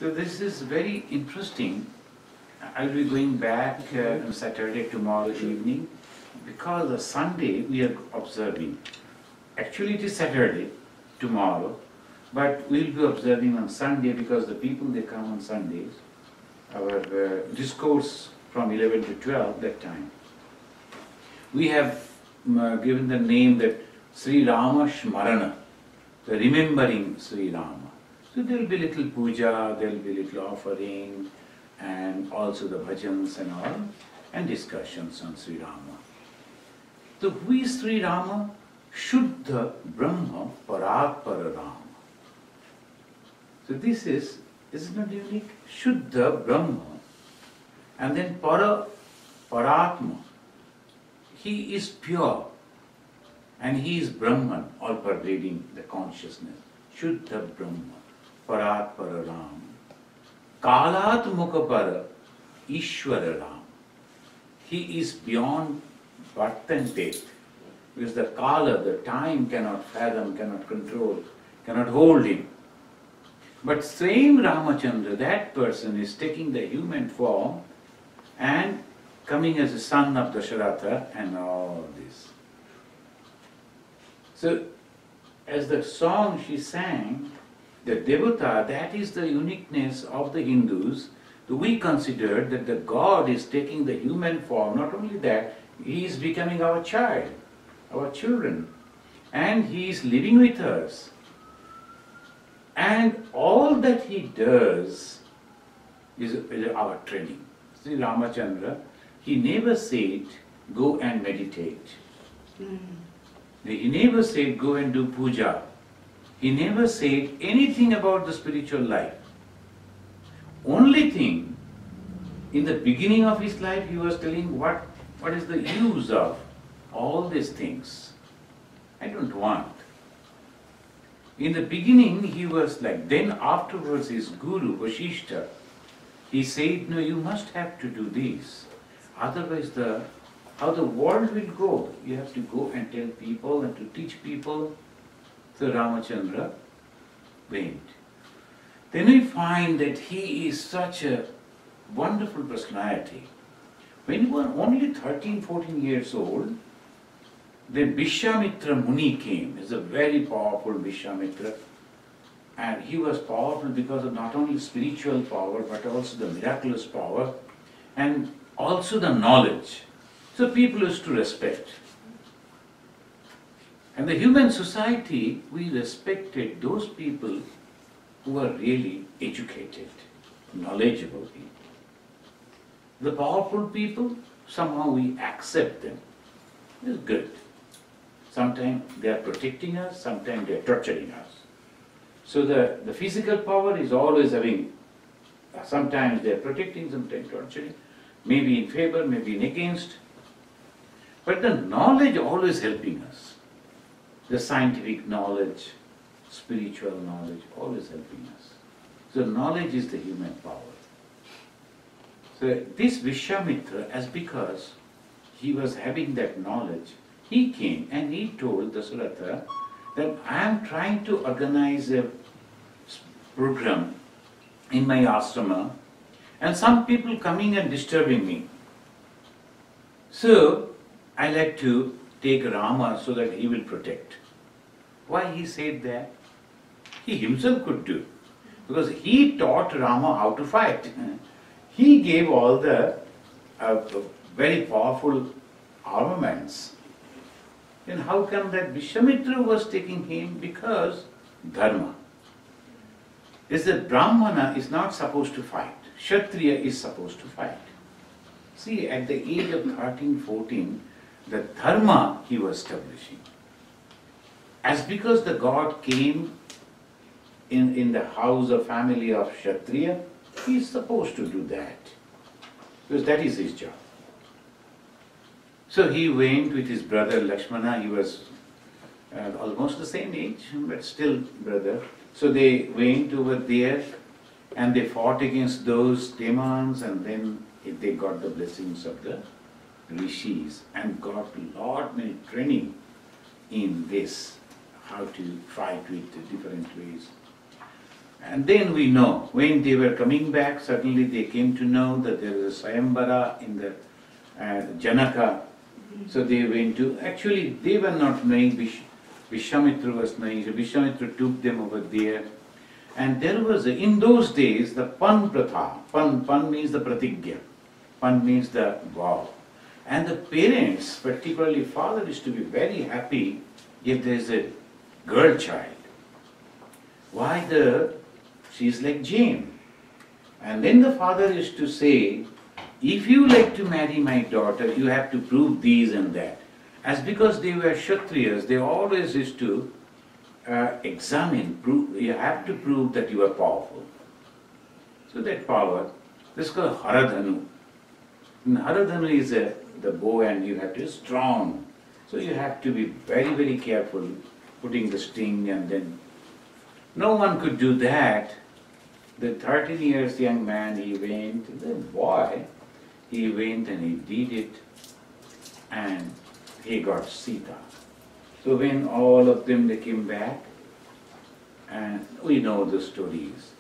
So this is very interesting. I will be going back on Saturday tomorrow evening, because on Sunday we are observing. Actually it is Saturday tomorrow, but we will be observing on Sunday because the people they come on Sundays. Our discourse from 11 to 12 that time. We have given the name that Sri Rama Shmarana, the remembering Sri Rama. So there will be little puja, there will be little offering, and also the bhajans and all, and discussions on Sri Rama. So who is Sri Rama? Shuddha Brahma Paratpara Rama. So this is, isn't it unique? Shuddha Brahma, and then Paratma. He is pure, and he is Brahman, all pervading the consciousness. Shuddha Brahma, Paratpara Ram. Kalat Mukapara, Ishvara Ram. He is beyond birth and death, because the Kala, the time cannot fathom, cannot control, cannot hold him. But same Ramachandra, that person is taking the human form and coming as a son of Dasharatha and all this. So, as the song she sang, the devotee, that is the uniqueness of the Hindus. We consider that the God is taking the human form. Not only that, he is becoming our child, our children, and he is living with us. And all that he does is our training. Sri Ramachandra, he never said, go and meditate. He never said, go and do puja. He never said anything about the spiritual life. Only thing, in the beginning of his life, he was telling what is the use of all these things. I don't want. In the beginning, he was like, then afterwards his guru, Vasishta, he said, no, you must have to do this. Otherwise, how the world will go. You have to go and tell people and to teach people. So Ramachandra went. Then we find that he is such a wonderful personality. When he was only 13, 14 years old, then Vishwamitra Muni came. He's a very powerful Vishwamitra. And he was powerful because of not only spiritual power, but also the miraculous power, and also the knowledge. So people used to respect. And the human society, we respected those people who were really educated, knowledgeable people. The powerful people, somehow we accept them. It's good. Sometimes they are protecting us, sometimes they are torturing us. So the physical power is always having, sometimes they are protecting, sometimes torturing, maybe in favor, maybe in against. But the knowledge always helping us. The scientific knowledge, spiritual knowledge, always helping us. So knowledge is the human power. So this Vishwamitra, as because he was having that knowledge, he came and he told Dasharatha that I am trying to organize a program in my ashrama, and some people coming and disturbing me. So I like to take Rama so that he will protect. Why he said that? He himself could do. Because he taught Rama how to fight. He gave all the very powerful armaments. Then how come that Vishwamitra was taking him? Because dharma. Is that Brahmana is not supposed to fight. Kshatriya is supposed to fight. See, at the age of 13, 14, the dharma he was establishing. As because the God came in the house or family of Kshatriya, he is supposed to do that. Because that is his job. So he went with his brother Lakshmana. He was almost the same age, but still brother. So they went over there and they fought against those demons, and then they got the blessings of the rishis and got a lot many training in this, how to fight with different ways. And then we know, when they were coming back, suddenly they came to know that there was a Sayambara in the Janaka. So they went to, actually they were not knowing, Vishwamitra was knowing, so Vishwamitra took them over there. And there was, in those days, the Pan Pratha. Pan means the Pratigya. Pan means the vow. And the parents, particularly father, used to be very happy if there is a girl child. Why she is like Jane. And then the father used to say, if you like to marry my daughter, you have to prove these and that. As because they were Kshatriyas, they always used to prove, you have to prove that you are powerful. So that power, this is called Haradhanu. And Haradhanu is the bow and you have to be strong. So you have to be very, very careful putting the sting, and then no one could do that. The 13 years young man, he went, the boy, he went and he did it, and he got Sita. So when all of them, they came back, and we know the stories.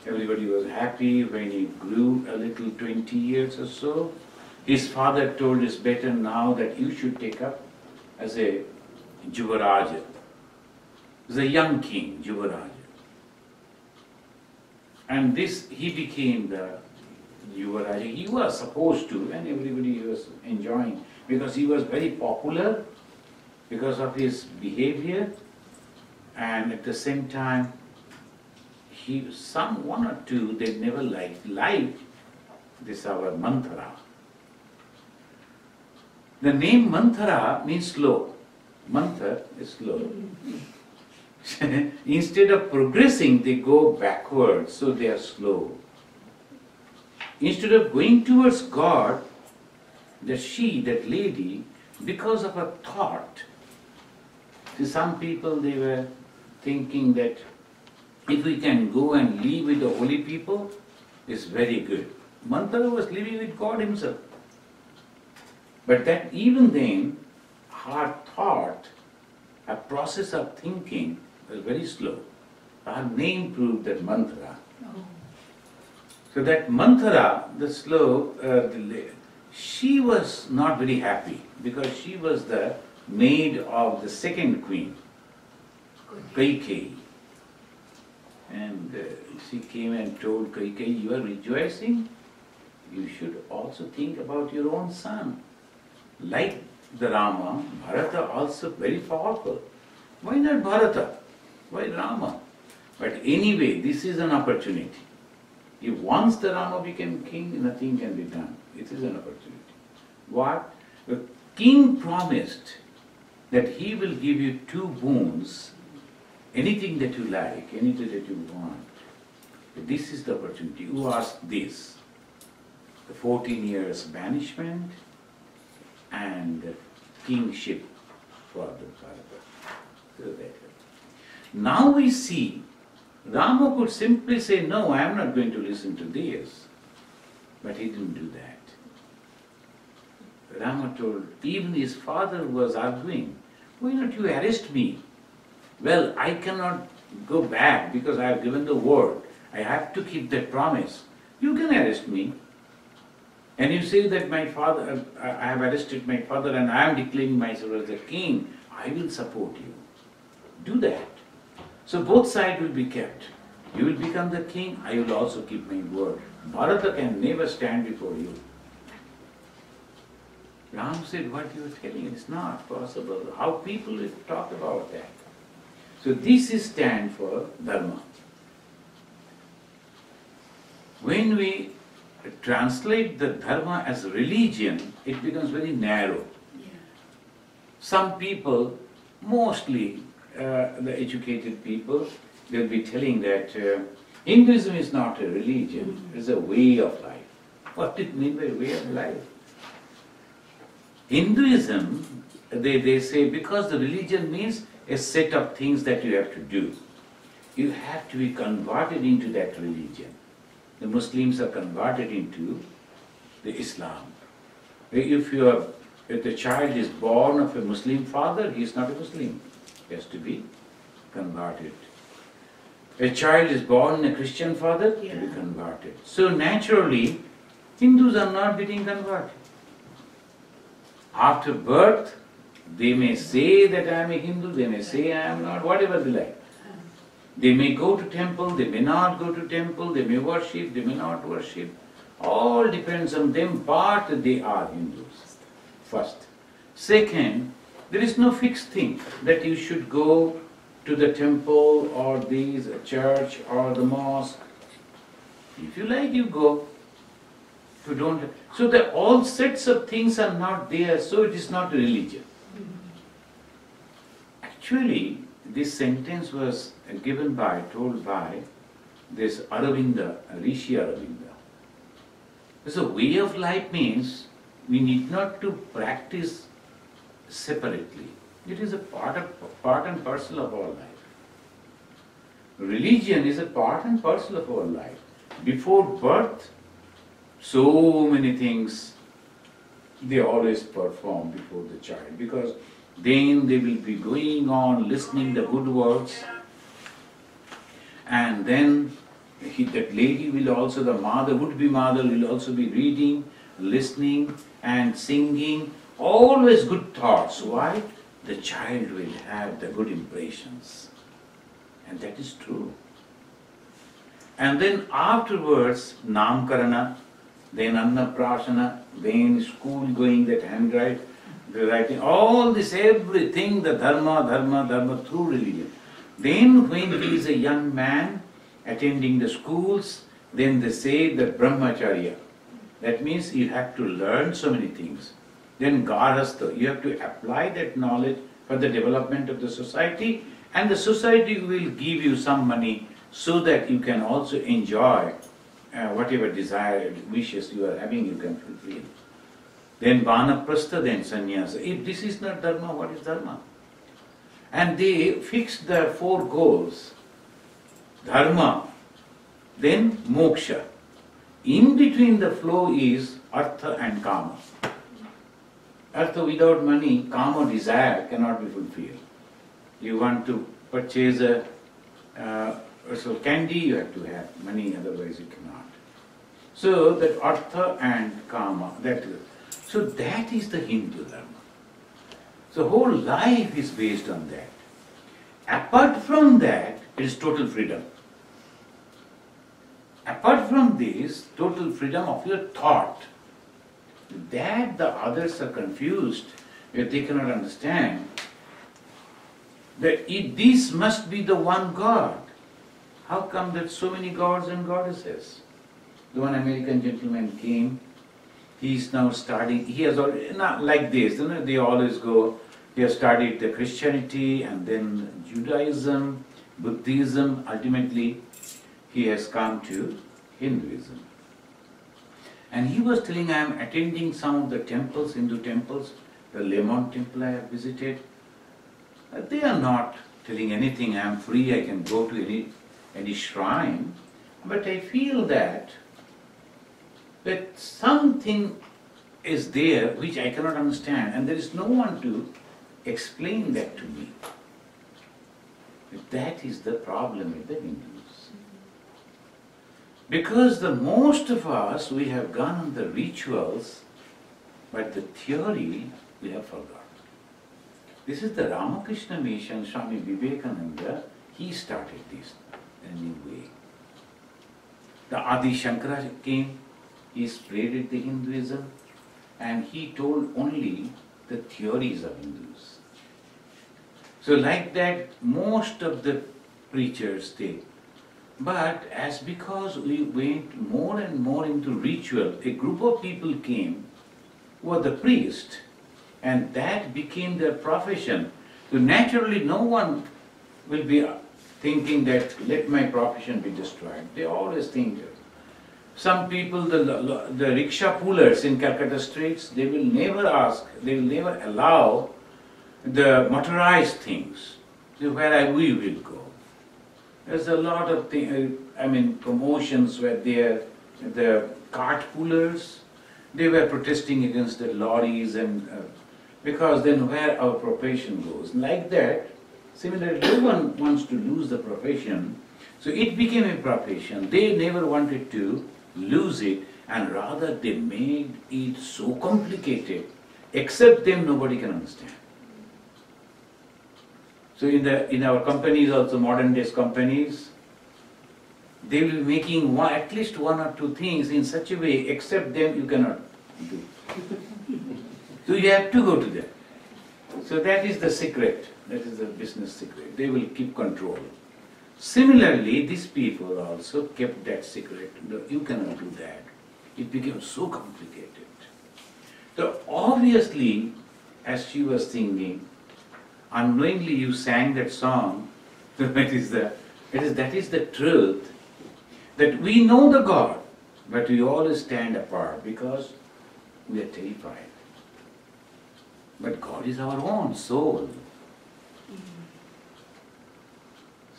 Everybody was happy when he grew a little, 20 years or so. His father told, it's better now that you should take up as a Yuvaraja. As a young king, Yuvaraja. And this, he became the Yuvaraja. He was supposed to, and everybody was enjoying, because he was very popular because of his behavior, and at the same time, one or two, they never liked this our Manthara. The name Manthara means slow. Mantha is slow. Instead of progressing, they go backwards, so they are slow. Instead of going towards God, that lady, because of a thought, see, some people, they were thinking that if we can go and live with the holy people, it's very good. Manthara was living with God himself. But that even then, her thought, a process of thinking was very slow. Her name proved that Manthara. So that Manthara, the slow, she was not very happy because she was the maid of the second queen, Kaikeyi. And she came and told Kaikeyi, you are rejoicing? You should also think about your own son. Like the Rama, Bharata also very powerful. Why not Bharata? Why Rama? But anyway, this is an opportunity. If once the Rama became king, nothing can be done. It is an opportunity. What? The king promised that he will give you 2 boons, anything that you like, anything that you want. This is the opportunity. Who asked this? The 14 years banishment and the kingship for the Bharata. Now we see, Rama could simply say, no, I am not going to listen to this. But he didn't do that. Rama told, even his father was arguing, why not you arrest me? Well, I cannot go back because I have given the word. I have to keep that promise. You can arrest me. And you say that my father, I have arrested my father and I am declaring myself as the king, I will support you. Do that. So both sides will be kept. You will become the king, I will also keep my word. Bharata can never stand before you. Ram said, what you are telling is not possible. How people will talk about that? So this is stand for dharma. When we translate the dharma as religion, it becomes very narrow. Yeah. Some people, mostly the educated people, they'll be telling that Hinduism is not a religion, it's a way of life. What do you mean by way of life? Hinduism, they say, because the religion means a set of things that you have to do. You have to be converted into that religion. The Muslims are converted into the Islam. If the child is born of a Muslim father, he is not a Muslim. He has to be converted. A child is born in a Christian father to be converted. So naturally, Hindus are not getting converted. After birth, they may say that I am a Hindu, they may say I am not, whatever they like. They may go to temple, they may not go to temple, they may worship, they may not worship. All depends on them, but they are Hindus. First. Second, there is no fixed thing that you should go to the temple or these church or the mosque. If you like, you go. If you don't, so that all sets of things are not there, so it is not a religion. Actually, this sentence was told by this Aravinda, Rishi Aravinda. So way of life means we need not to practice separately. It is a part and parcel of our life. Religion is a part and parcel of our life. Before birth, so many things they always perform before the child, because then they will be going on listening the good words, and then that lady will also, the mother, would-be mother, will also be reading, listening and singing, always good thoughts. Why? The child will have the good impressions. And that is true. And then afterwards, Namkarana, then Annaprasana, then school going, that handwriting, all this, everything, the dharma through religion. Then when he is a young man attending the schools, then they say the brahmacharya. That means you have to learn so many things. Then garhastha, you have to apply that knowledge for the development of the society, and the society will give you some money so that you can also enjoy whatever desired wishes you are having, you can fulfill. Then vanaprastha, then sannyasa. If this is not dharma, what is dharma? And they fixed the 4 goals. Dharma, then moksha. In between the flow is artha and kama. Artha without money, kama desire cannot be fulfilled. You want to purchase a candy, you have to have money, otherwise you cannot. So that artha and kama, that is the Hindu dharma. So whole life is based on that. Apart from that, it is total freedom. Apart from this, total freedom of your thought. That the others are confused, if they cannot understand that this must be the one God. How come that so many gods and goddesses? The one American gentleman came, he is now studying, he has already, not like this, they always go, he has studied the Christianity and then Judaism, Buddhism, ultimately he has come to Hinduism. And he was telling, I am attending some of the temples, Hindu temples, the Lemon temple I have visited. They are not telling anything, I am free, I can go to any shrine. But I feel that something is there which I cannot understand, and there is no one to explain that to me. That is the problem with the Hindus. Because the most of us, we have gone on the rituals, but the theory we have forgotten. This is the Ramakrishna mission, Swami Vivekananda, he started this in a new way. The Adi Shankara came, he spread the Hinduism, and he told only the theories of Hindus. So like that, most of the preachers did. But because we went more and more into ritual, a group of people came who were the priest, and that became their profession. So naturally no one will be thinking that let my profession be destroyed. They always think that. Some people, the rickshaw pullers in Calcutta streets, they will never ask, they will never allow the motorized things. So where we will go. There's a lot of promotions were there. The cart pullers, they were protesting against the lorries, and because then where our profession goes. Like that, similarly, no one wants to lose the profession, So it became a profession. They never wanted to lose it, and rather they made it so complicated, except them nobody can understand. So in our companies also, modern days companies, they will be making at least one or two things in such a way, except them you cannot do. So you have to go to them. So that is the secret, that is the business secret. They will keep control. Similarly, these people also kept that secret. No, you cannot do that. It became so complicated. So obviously, as she was singing, unknowingly you sang that song. So that is the truth. That we know the God, but we always stand apart because we are terrified. But God is our own soul.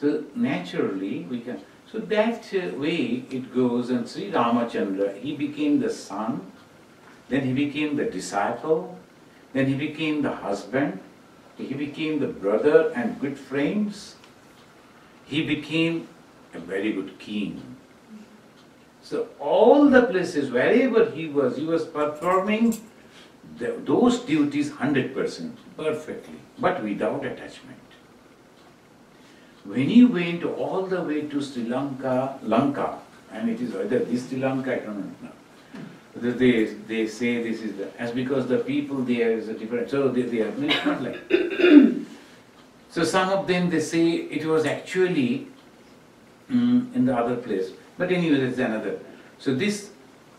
So naturally we can. So that way it goes, and Sri Ramachandra, he became the son, then he became the disciple, then he became the husband, he became the brother and good friends, he became a very good king. So all the places, wherever he was performing those duties 100%, perfectly, but without attachment. When he went all the way to Sri Lanka, and it is either this Sri Lanka, I don't know. They say this is as because the people there is a different, so they are not like. So some of them they say it was actually in the other place, but anyway that's another. So this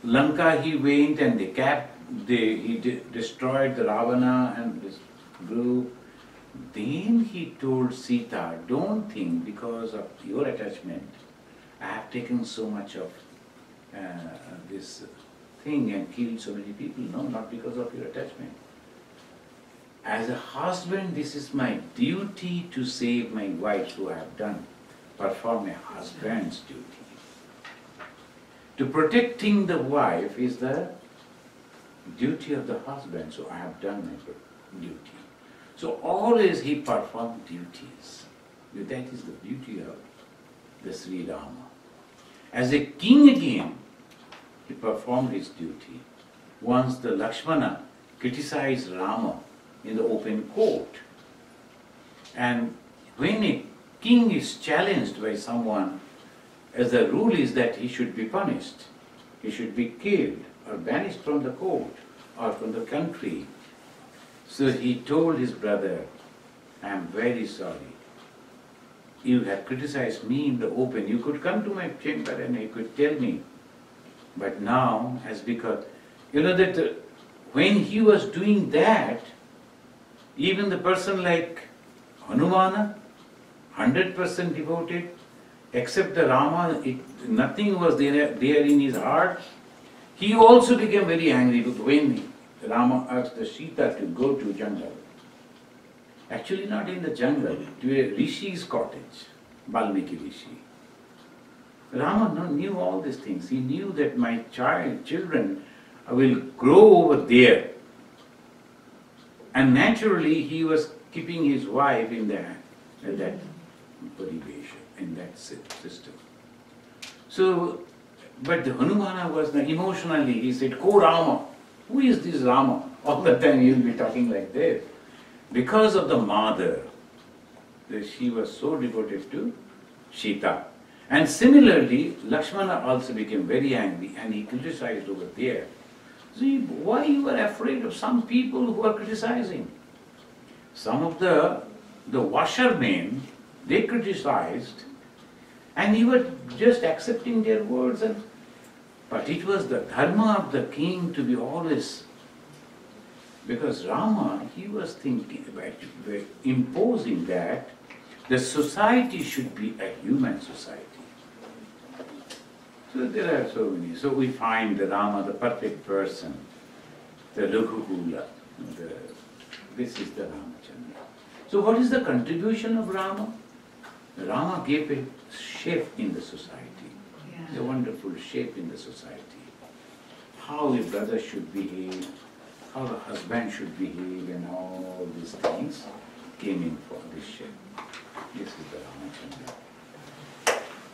Lanka he went and he destroyed the Ravana and this group. Then he told Sita, don't think because of your attachment, I have taken so much of this thing and killed so many people. No, not because of your attachment. As a husband, this is my duty to save my wife, so I have done. Perform a husband's duty. To protecting the wife is the duty of the husband, so I have done my duty. So always he performed duties. That is the beauty of the Sri Rama. As a king again, he performed his duty. Once the Lakshmana criticized Rama in the open court. And when a king is challenged by someone, as the rule is that he should be punished. He should be killed or banished from the court or from the country. So he told his brother, I am very sorry. You have criticized me in the open. You could come to my chamber and you could tell me. But now, as because, you know that when he was doing that, even the person like Hanumana, 100% devoted, except the Rama, nothing was there in his heart. He also became very angry when Rama asked the Sita to go to jungle. Actually not in the jungle, to a Rishi's cottage, Valmiki Rishi. Rama knew all these things. He knew that my children will grow over there. And naturally he was keeping his wife in that parivesha, in that system. So, but the Hanumana was emotionally, he said, Ko Rama. Who is this Rama? All the time he will be talking like this. Because of the mother, that she was so devoted to Sita. And similarly, Lakshmana also became very angry and he criticized over there. See, why you are afraid of some people who are criticizing? Some of the washermen, they criticized and you were just accepting their words. But it was the dharma of the king to be always, because Rama, he was thinking about imposing that the society should be a human society. So there are so many. So we find the Rama, the perfect person, the Raghukula. This is the Ramachandra. So what is the contribution of Rama? Rama gave a shape in the society. A wonderful shape in the society. How a brother should behave, how a husband should behave, and all these things came in for this shape. This is the Ramachandra.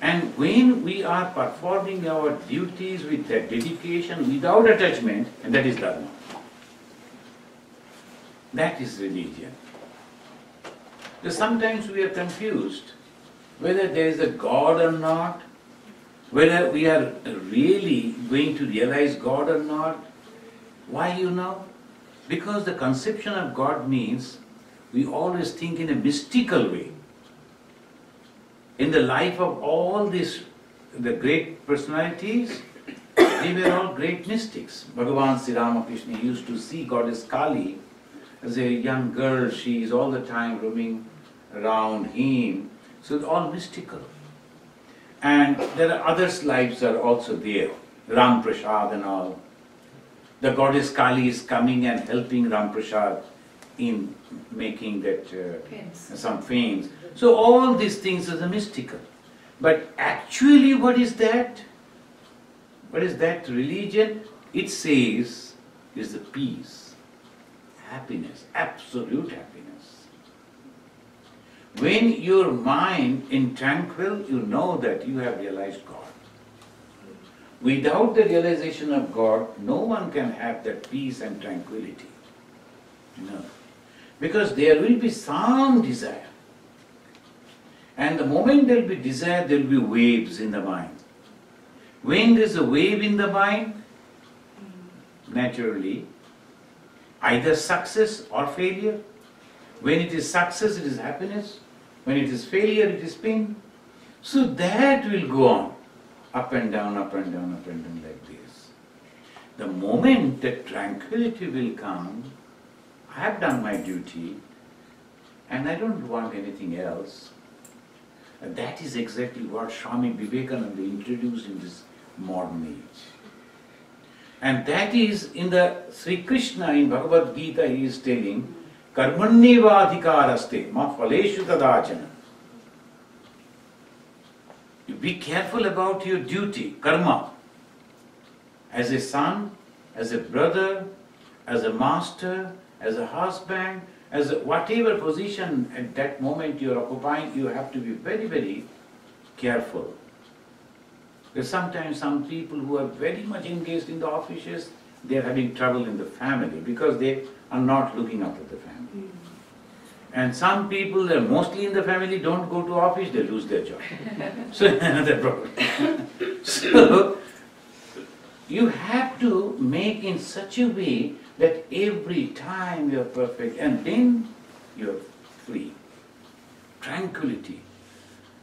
And when we are performing our duties with that dedication, without attachment, and that is dharma. That is religion. Because sometimes we are confused whether there is a God or not, whether we are really going to realize God or not. Why, you know? Because the conception of God means we always think in a mystical way. In the life of all these, the great personalities, they were all great mystics. Bhagavan Sri Ramakrishna used to see Goddess Kali as a young girl. She is all the time roaming around him. So it's all mystical. And there are others' lives are also there. Ram Prasad and all. The Goddess Kali is coming and helping Ram Prasad in making that some fames. So all these things are mystical. But actually what is that? What is that religion? It says is the peace, happiness, absolute happiness. When your mind is tranquil, you know that you have realized God. Without the realization of God, no one can have that peace and tranquility. No. Because there will be some desire. And the moment there will be desire, there will be waves in the mind. When there is a wave in the mind, naturally, either success or failure. When it is success, it is happiness. When it is failure, it is pain. So that will go on, up and down, up and down, up and down like this. The moment that tranquility will come, I have done my duty and I don't want anything else. And that is exactly what Swami Vivekananda introduced in this modern age. And that is in the Sri Krishna in Bhagavad Gita, he is telling, Karmanyevadhikaraste ma phaleshu tadachana. You be careful about your duty, karma. As a son, as a brother, as a master, as a husband, as a whatever position at that moment you are occupying, you have to be very, very careful. Because sometimes some people who are very much engaged in the offices, they are having trouble in the family because they are not looking after the family. And some people that are mostly in the family don't go to office, they lose their job. So another problem. So you have to make in such a way that every time you are perfect and then you are free. Tranquility.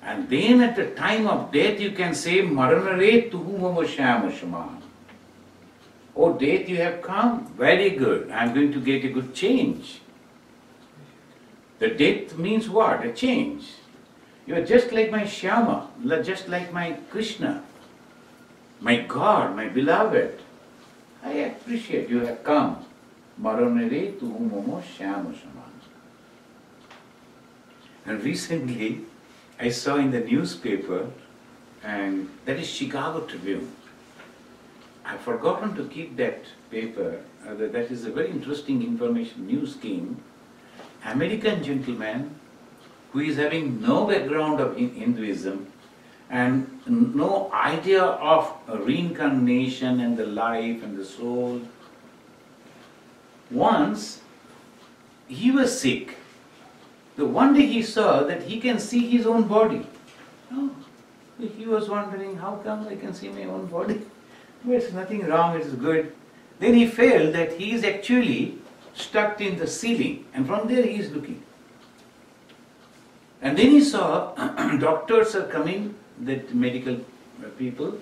And then at the time of death you can say, Maranare tuhu mama shyama shaman. Oh death, you have come, very good, I am going to get a good change. The death means what? A change. You are just like my Shyama, just like my Krishna, my God, my beloved. I appreciate you have come. Maranare tuhu mama shyama shaman. And recently I saw in the newspaper, and that is Chicago Tribune. I've forgotten to keep that paper. That is a very interesting information news came. American gentleman who is having no background of Hinduism and no idea of reincarnation and the life and the soul. Once he was sick. The one day he saw that he can see his own body. Oh, he was wondering, how come I can see my own body? There's nothing wrong, it is good. Then he felt that he is actually stuck in the ceiling, and from there he is looking. And then he saw doctors are coming, that medical people,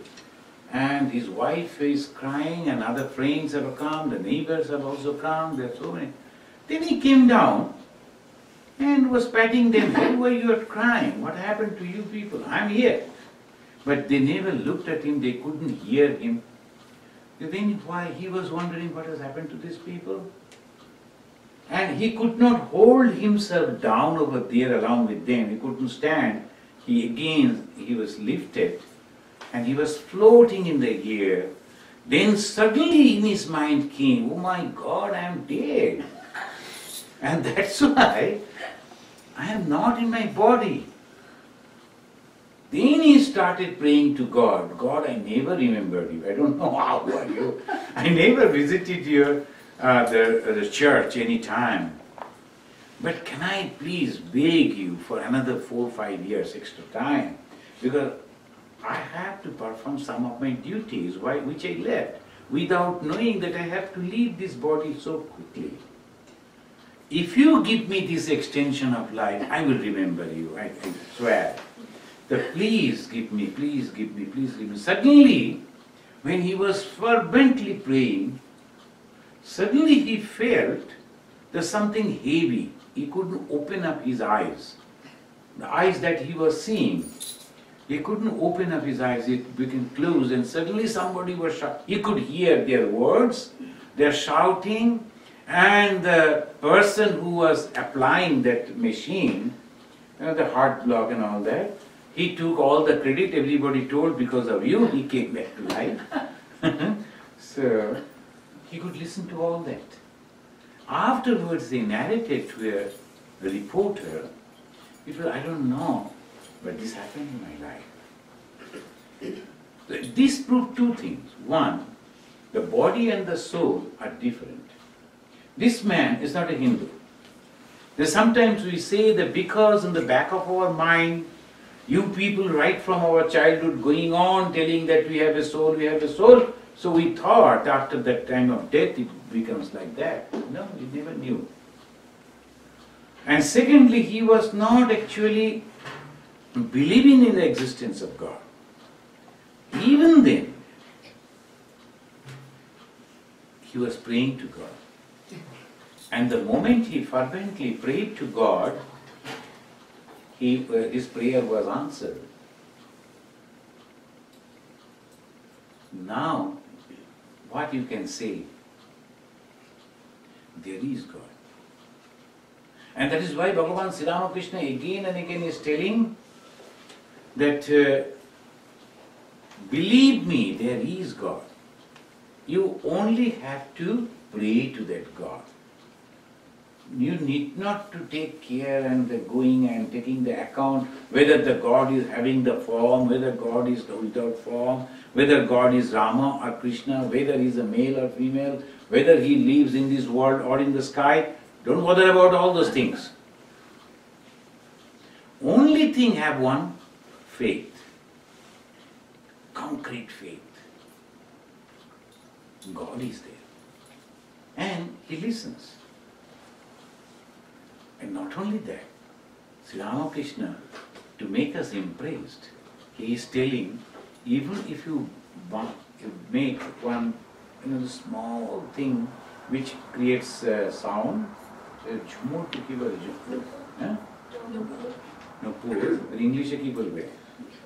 and his wife is crying, and other friends have come, the neighbors have also come, there are so many. Then he came down and was patting them. Why you are crying? What happened to you people? I'm here. But they never looked at him, they couldn't hear him. Then why? He was wondering what has happened to these people. And he could not hold himself down over there along with them. He couldn't stand. He was lifted and he was floating in the air. Then suddenly in his mind came, oh my God, I am dead. And that's why I am not in my body. Then he started praying to God. God, I never remembered you. I don't know how are you. I never visited the church any time. But can I please beg you for another 4 or 5 years extra time? Because I have to perform some of my duties which I left without knowing that I have to leave this body so quickly. If you give me this extension of life, I will remember you, I swear. Please give me, please give me, please give me. Suddenly, when he was fervently praying, suddenly he felt there's something heavy. He couldn't open up his eyes. The eyes that he was seeing, he couldn't open up his eyes, it became closed, and suddenly somebody was shouting. He could hear their words, they're shouting, and the person who was applying that machine, the heart block and all that, he took all the credit. Everybody told, because of you, he came back to life. So, he could listen to all that. Afterwards, they narrated to a reporter, it was, I don't know, but this happened in my life. This proved two things. One, the body and the soul are different. This man is not a Hindu. Sometimes we say that because in the back of our mind, you people right from our childhood going on telling that we have a soul, we have a soul, so we thought after that time of death it becomes like that. No, he never knew. And secondly, he was not actually believing in the existence of God. Even then, he was praying to God. And the moment he fervently prayed to God, his prayer was answered. Now, what you can say? There is God. And that is why Bhagavan Sri Ramakrishna again and again is telling that believe me, there is God. You only have to pray to that God. You need not to take care and going and taking the account whether the God is having the form, whether God is without form, whether God is Rama or Krishna, whether he is a male or female, whether he lives in this world or in the sky. Don't bother about all those things. Only thing have one, faith. Concrete faith. God is there. And he listens. And not only that, Sri Ramakrishna, to make us impressed, he is telling, even if you make one small thing which creates sound, English ki bolbe?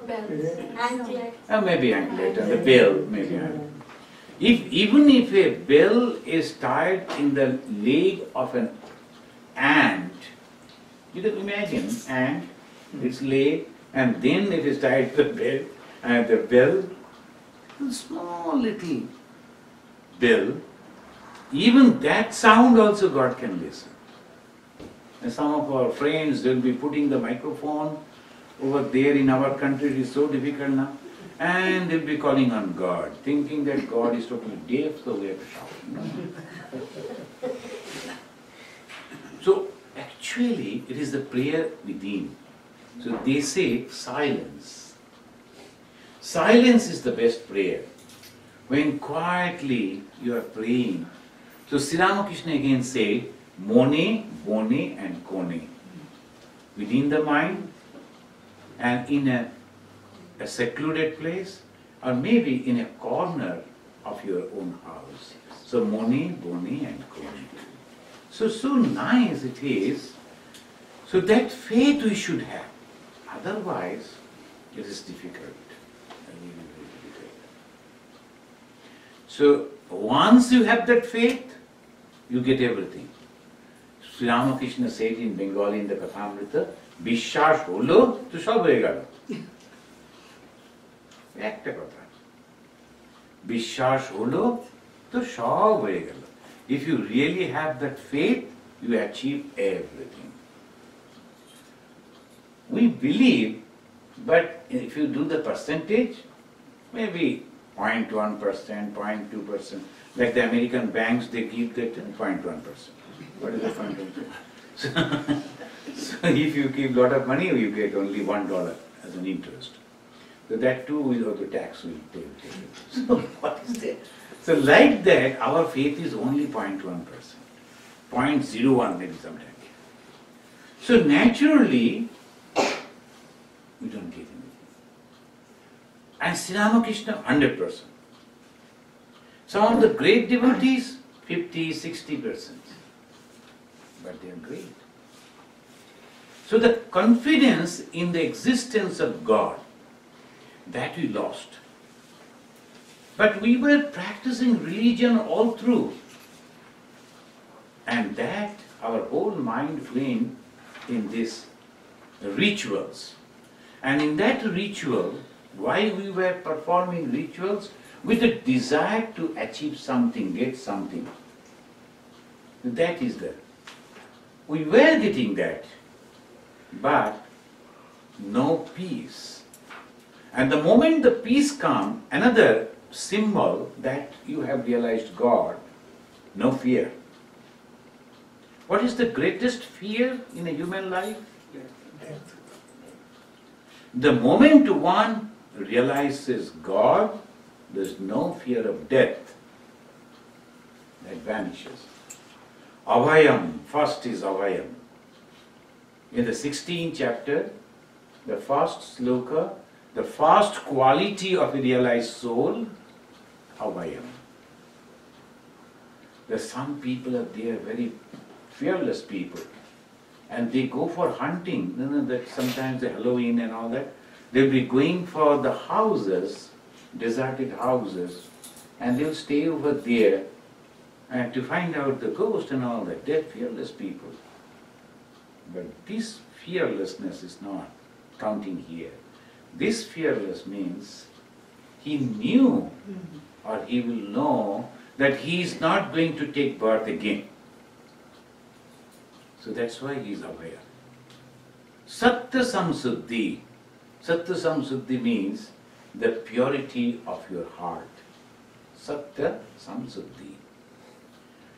Bell. Maybe anklet, and the bell, maybe. Even if a bell is tied in the leg of an ant, you can imagine ant, its leg, and then it is tied to the bell, and the bell, a small little bell, even that sound also God can listen. And some of our friends, they'll be putting the microphone over there in our country, it is so difficult now, and they'll be calling on God, thinking that God is totally deaf, so we have to shout. So actually, it is the prayer within. So they say silence. Silence is the best prayer. When quietly you are praying. So Sri Ramakrishna again said, Mone, Bone and Kone. Within the mind and in a secluded place, or maybe in a corner of your own house. So Mone, Bone and Kone. So nice it is. So that faith we should have. Otherwise, it is difficult. Really, really difficult. So once you have that faith, you get everything. Sri Ramakrishna said in Bengali in the Kathamrita, Bishwash holo to sob hoye gelo. Ekta kotha. Bishwash holo to sob hoye gelo. If you really have that faith, you achieve everything. We believe But if you do the percentage, maybe 0.1%, 0.2%. Like the American banks, they give that 0.1%. What is the 0.1%? So if you keep a lot of money, you get only $1 as an interest. So that too is the tax will take. So what is that? So like that, our faith is only 0.1%. 0.01 maybe sometimes. So naturally, we don't get anything. And Sri Ramakrishna, 100%. Some of the great devotees, 50, 60%. But they are great. So the confidence in the existence of God, that we lost. But we were practicing religion all through. And that our whole mind went in these rituals. And in that ritual, why we were performing rituals? With a desire to achieve something, get something. That is there. We were getting that, but no peace. And the moment the peace comes, another symbol that you have realized God, no fear. What is the greatest fear in a human life? Death. The moment one realizes God, there is no fear of death. That vanishes. Abhayam, first is Abhayam. In the 16th chapter, the first sloka, the first quality of a realized soul, Abhayam. There are some people are there, very fearless people, and they go for hunting. You know that sometimes the Halloween and all that, they'll be going for the houses, deserted houses, and they'll stay over there and to find out the ghost and all that. They're fearless people. But this fearlessness is not counting here. This fearless means he knew or he will know that he is not going to take birth again. So that's why he is aware. Satya samsuddhi. Satya samsuddhi means the purity of your heart. Satya samsuddhi.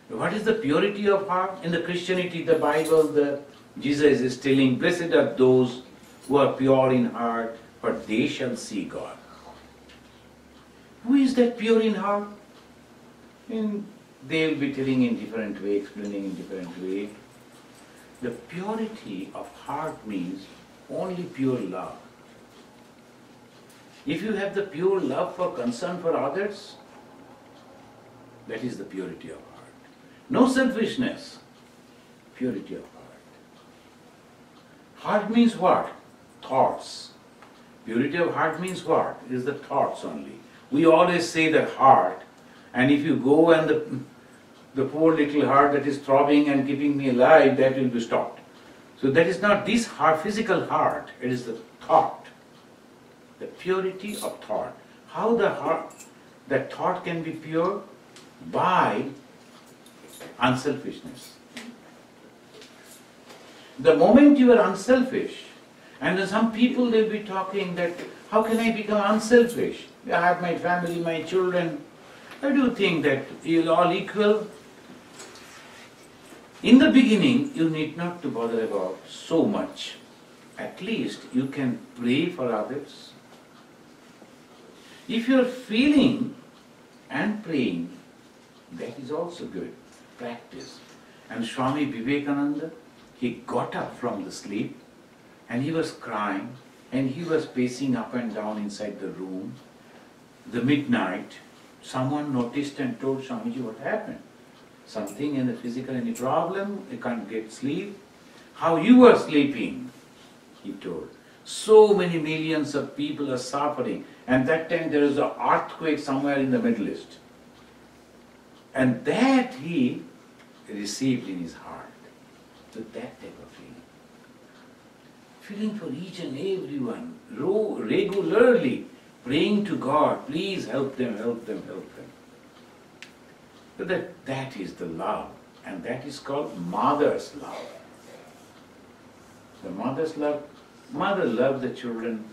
What is the purity of heart? In the Christianity, the Bible, Jesus is telling, blessed are those who are pure in heart, for they shall see God. Who is that pure in heart? And they will be telling in different way, explaining in different way. The purity of heart means only pure love. If you have the pure love for concern for others, that is the purity of heart. No selfishness, purity of heart. Heart means what? Thoughts. Purity of heart means what? It is the thoughts only. We always say that heart, and if you go and the poor little heart that is throbbing and keeping me alive, that will be stopped. So that is not this heart, physical heart, it is the thought. The purity of thought. How that thought can be pure? By unselfishness. The moment you are unselfish, and some people they'll be talking that, how can I become unselfish? I have my family, my children. I do think that you're all equal. In the beginning, you need not to bother about so much. At least you can pray for others. If you are feeling and praying, that is also good practice. And Swami Vivekananda, he got up from the sleep and he was crying and he was pacing up and down inside the room. The midnight, someone noticed and told Swamiji, what happened? Something in the physical, any problem? You can't get sleep? How you were sleeping? He told. So many millions of people are suffering, and that time there is an earthquake somewhere in the Middle East. And that he received in his heart. So that type of feeling. Feeling for each and everyone, regularly praying to God, please help them, help them, help them. So that is the love, and that is called mother's love. The mother's love, mother loves the children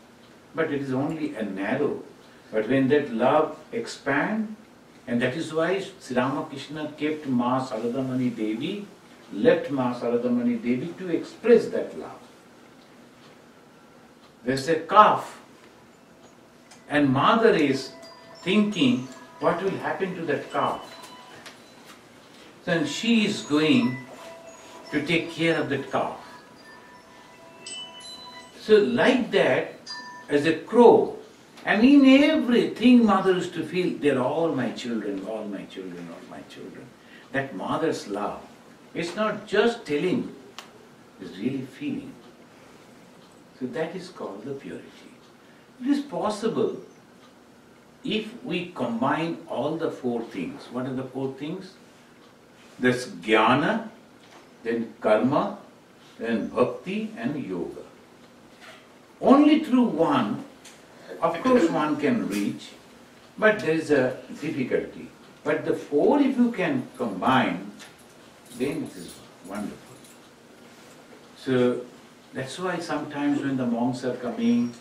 but it is only a narrow. But when that love expands, and that is why Sri Ramakrishna kept Ma Saradamani Devi, left Ma Saradamani Devi to express that love. There's a calf, and mother is thinking what will happen to that calf. Then she is going to take care of that calf. So like that, as a crow, and in everything mother used to feel, they're all my children, all my children, all my children. That mother's love, it's not just telling, it's really feeling. So that is called the purity. It is possible if we combine all the four things. What are the four things? There's jnana, then karma, then bhakti and yoga. Only through one, of course one can reach, but there is a difficulty. But the four, if you can combine, then it is wonderful. So that's why sometimes when the monks are coming,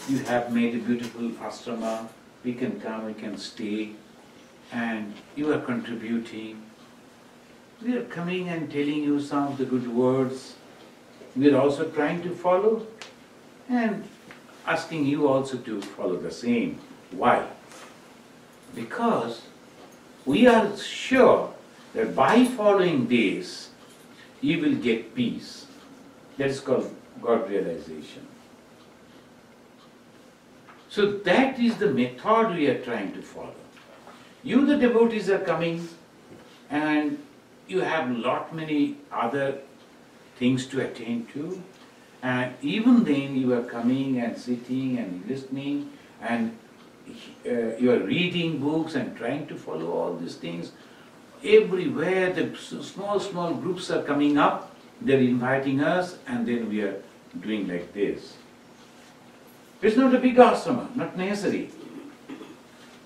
you have made a beautiful ashrama, we can come, we can stay, and you are contributing. We are coming and telling you some of the good words. We are also trying to follow and asking you also to follow the same. Why? Because we are sure that by following this, you will get peace. That is called God realization. So that is the method we are trying to follow. You, the devotees, are coming and you have many other things to attend to, and even then you are coming and sitting and listening, and you are reading books and trying to follow all these things. Everywhere the small groups are coming up, they are inviting us, and then we are doing like this. It's not a big ashrama, not necessary,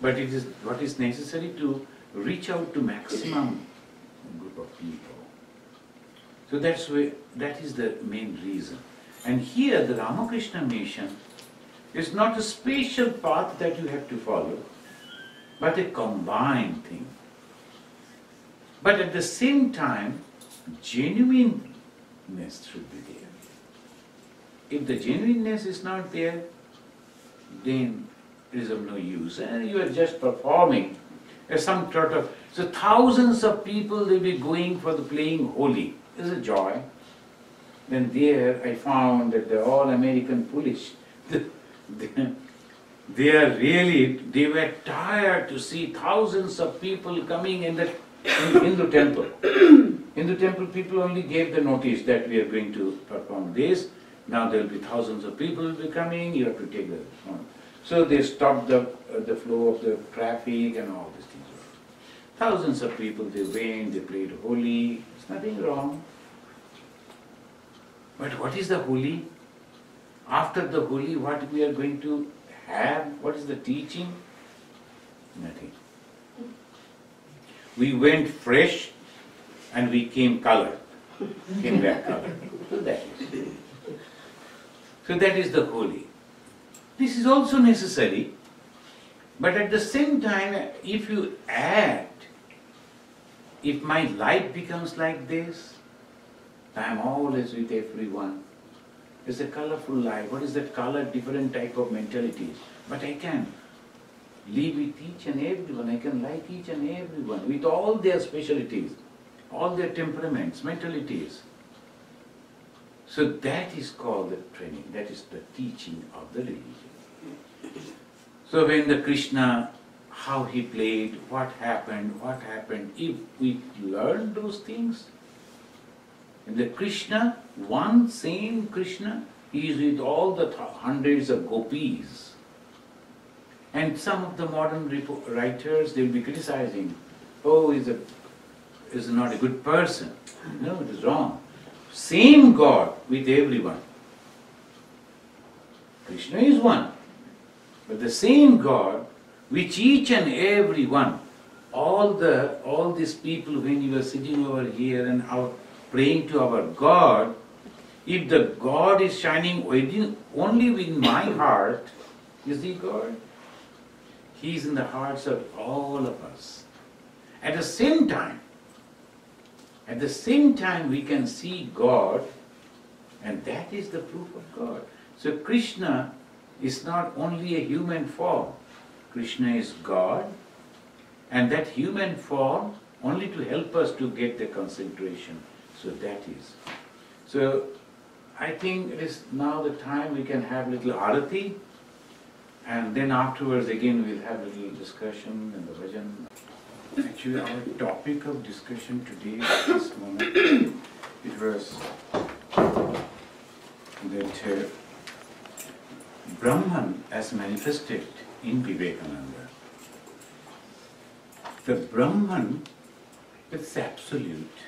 but it is what is necessary to reach out to maximum group of people. So that is the main reason. And here the Ramakrishna mission is not a special path that you have to follow, but a combined thing. But at the same time, genuineness should be there. If the genuineness is not there, then it is of no use. And you are just performing as some sort of... So thousands of people will be going for the playing holy. It's a joy. Then there I found that they're all American foolish. They were tired to see thousands of people coming in the Hindu temple. Hindu temple people only gave the notice that we are going to perform this. Now there will be thousands of people will be coming, you have to take the... So they stopped the flow of the traffic and all these things. Thousands of people, they went, they played holy, there's nothing wrong. But what is the holy? After the holy, what we are going to have? What is the teaching? Nothing. We went fresh and we came colored. Came back colored. So that is the holy. This is also necessary, but at the same time, if you add, if my life becomes like this, I am always with everyone. It's a colorful life. What is that color? Different type of mentalities. But I can live with each and everyone. I can like each and everyone with all their specialties, all their temperaments, mentalities. So that is called the training. That is the teaching of the religion. So when the Krishna, how he played, what happened, if we learn those things, and the Krishna, one same Krishna, he is with all the hundreds of gopis. And some of the modern writers, they will be criticizing, oh, is not a good person. No, it is wrong. Same God with everyone. Krishna is one. But the same God, which each and every one, all these people, when you are sitting over here and praying to our God, If the God is shining only within my heart, is He God? He is in the hearts of all of us. At the same time, we can see God, and that is the proof of God. So Krishna is not only a human form. Krishna is God, and that human form only to help us to get the concentration. So that is. So I think it is now the time we can have little arati, and then afterwards again we'll have a little discussion and the bhajan. Actually our topic of discussion today at this moment, it was that Brahman as manifested in Vivekananda. The Brahman is absolute.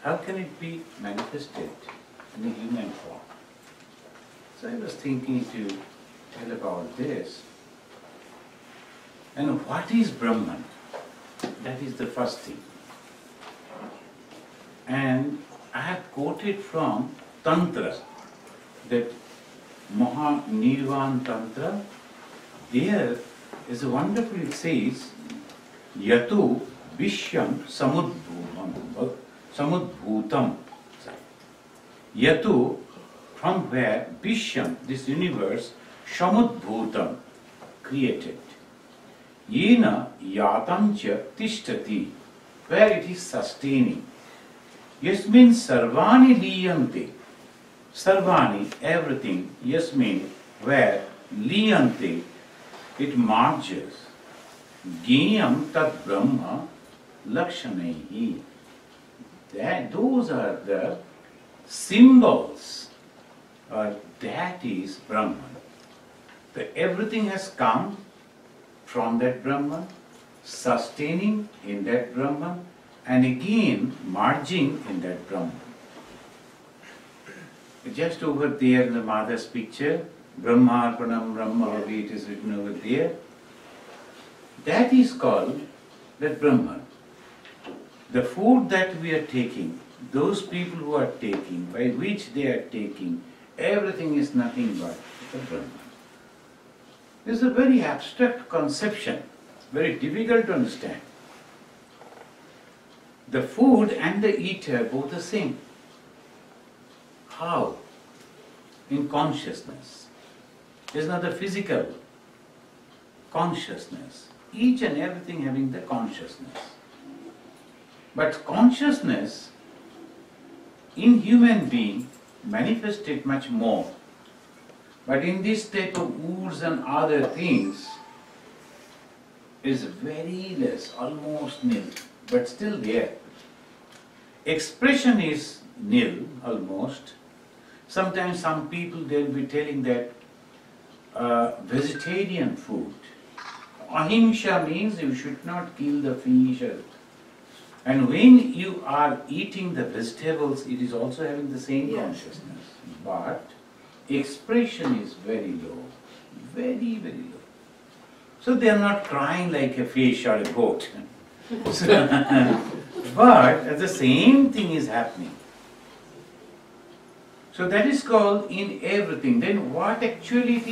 How can it be manifested in a human form? So I was thinking to tell about this. And what is Brahman? That is the first thing. And I have quoted from Tantra, that Maha Nirvan Tantra. There is a wonderful, it says, Yatu Vishyam Samudbhutam. Yatu, from where Vishyam, this universe, Samudbhutam, created. Yena Yatamcha Tishtati, where it is sustaining. Yasmin Sarvani Liyante. Sarvani, everything. Yasmin, where Liyante, it marches. Gyam Tat Brahma Lakshanaihi. Those are the symbols. That is Brahman. Everything has come from that Brahman, sustaining in that Brahman, and again merging in that Brahman. Just over there in the mother's picture, Brahma Arpanam Brahma, it is written over there. That is called that Brahman. The food that we are taking, those people who are taking, by which they are taking, everything is nothing but the Brahman. This is a very abstract conception, very difficult to understand. The food and the eater both the same. How? In consciousness. It's not the physical consciousness. Each and everything having the consciousness. But consciousness in human being manifested much more. But in this type of woods and other things is very less, almost nil, but still there. Expression is nil, almost. Sometimes some people they will be telling that vegetarian food. Ahimsa means you should not kill the fish. And when you are eating the vegetables, it is also having the same consciousness. But expression is very low, very, very low. So they are not crying like a fish or a goat. But the same thing is happening. So that is called in everything. Then what actually it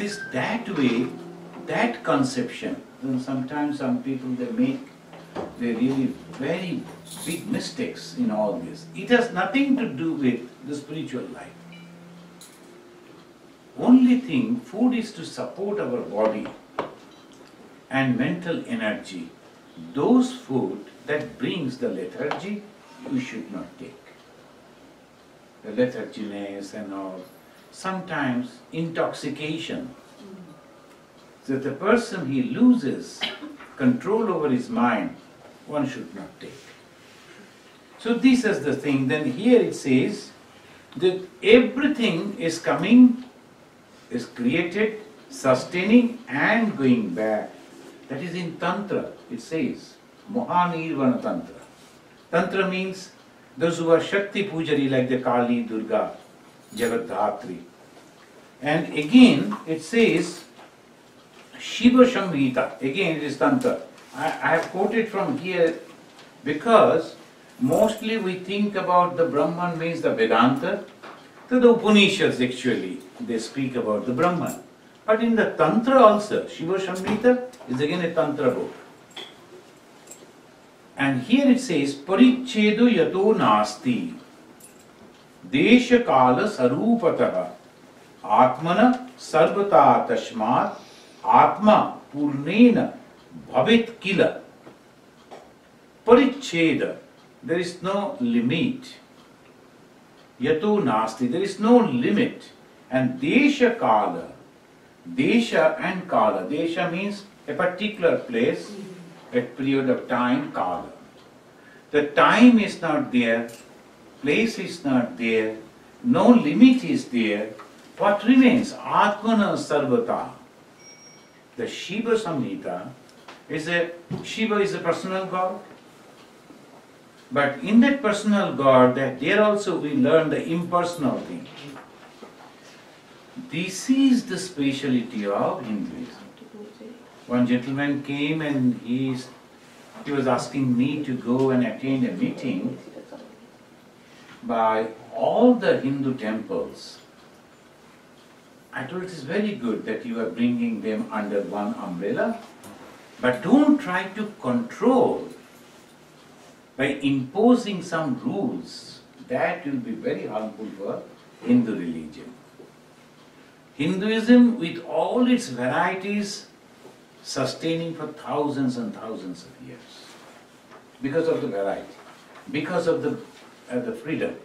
is that way, that conception. Then sometimes some people they really very big mistakes in all this. It has nothing to do with the spiritual life. Only thing, food is to support our body and mental energy. Those food that brings the lethargy, you should not take. The letharginess and all. Sometimes intoxication. So the person he loses control over his mind, one should not take. So this is the thing. Then here it says that everything is coming, is created, sustaining and going back. That is in Tantra, it says, Mahanirvana Tantra. Tantra means those who are Shakti Pujari like the Kali, Durga, Jagadhatri. And again it says Shiva Samhita, again it is Tantra. I have quoted from here because Mostly we think about the Brahman means the Vedanta. So the Upanishads actually, they speak about the Brahman. But in the Tantra also, Shiva Samhita is again a Tantra book. And here it says, Parichedu yato nasti, desha kala sarupataha, atmana sarvata tashmat, atma purnena bhavit kila. Paricheda, there is no limit. Yato nasti, there is no limit. And desha kala, desha and kala. Desha means a particular place, a period of time, kala. The time is not there, place is not there, no limit is there. What remains? Atmana sarvata. The Shiva Samhita Shiva is a personal God. But in that personal God, that there also we learn the impersonal thing. This is the speciality of Hinduism. One gentleman came and he was asking me to go and attend a meeting by all the Hindu temples. I told it is very good that you are bringing them under one umbrella, but don't try to control by imposing some rules. That will be very harmful for Hindu religion. Hinduism, with all its varieties, sustaining for thousands and thousands of years because of the variety, because of the freedom.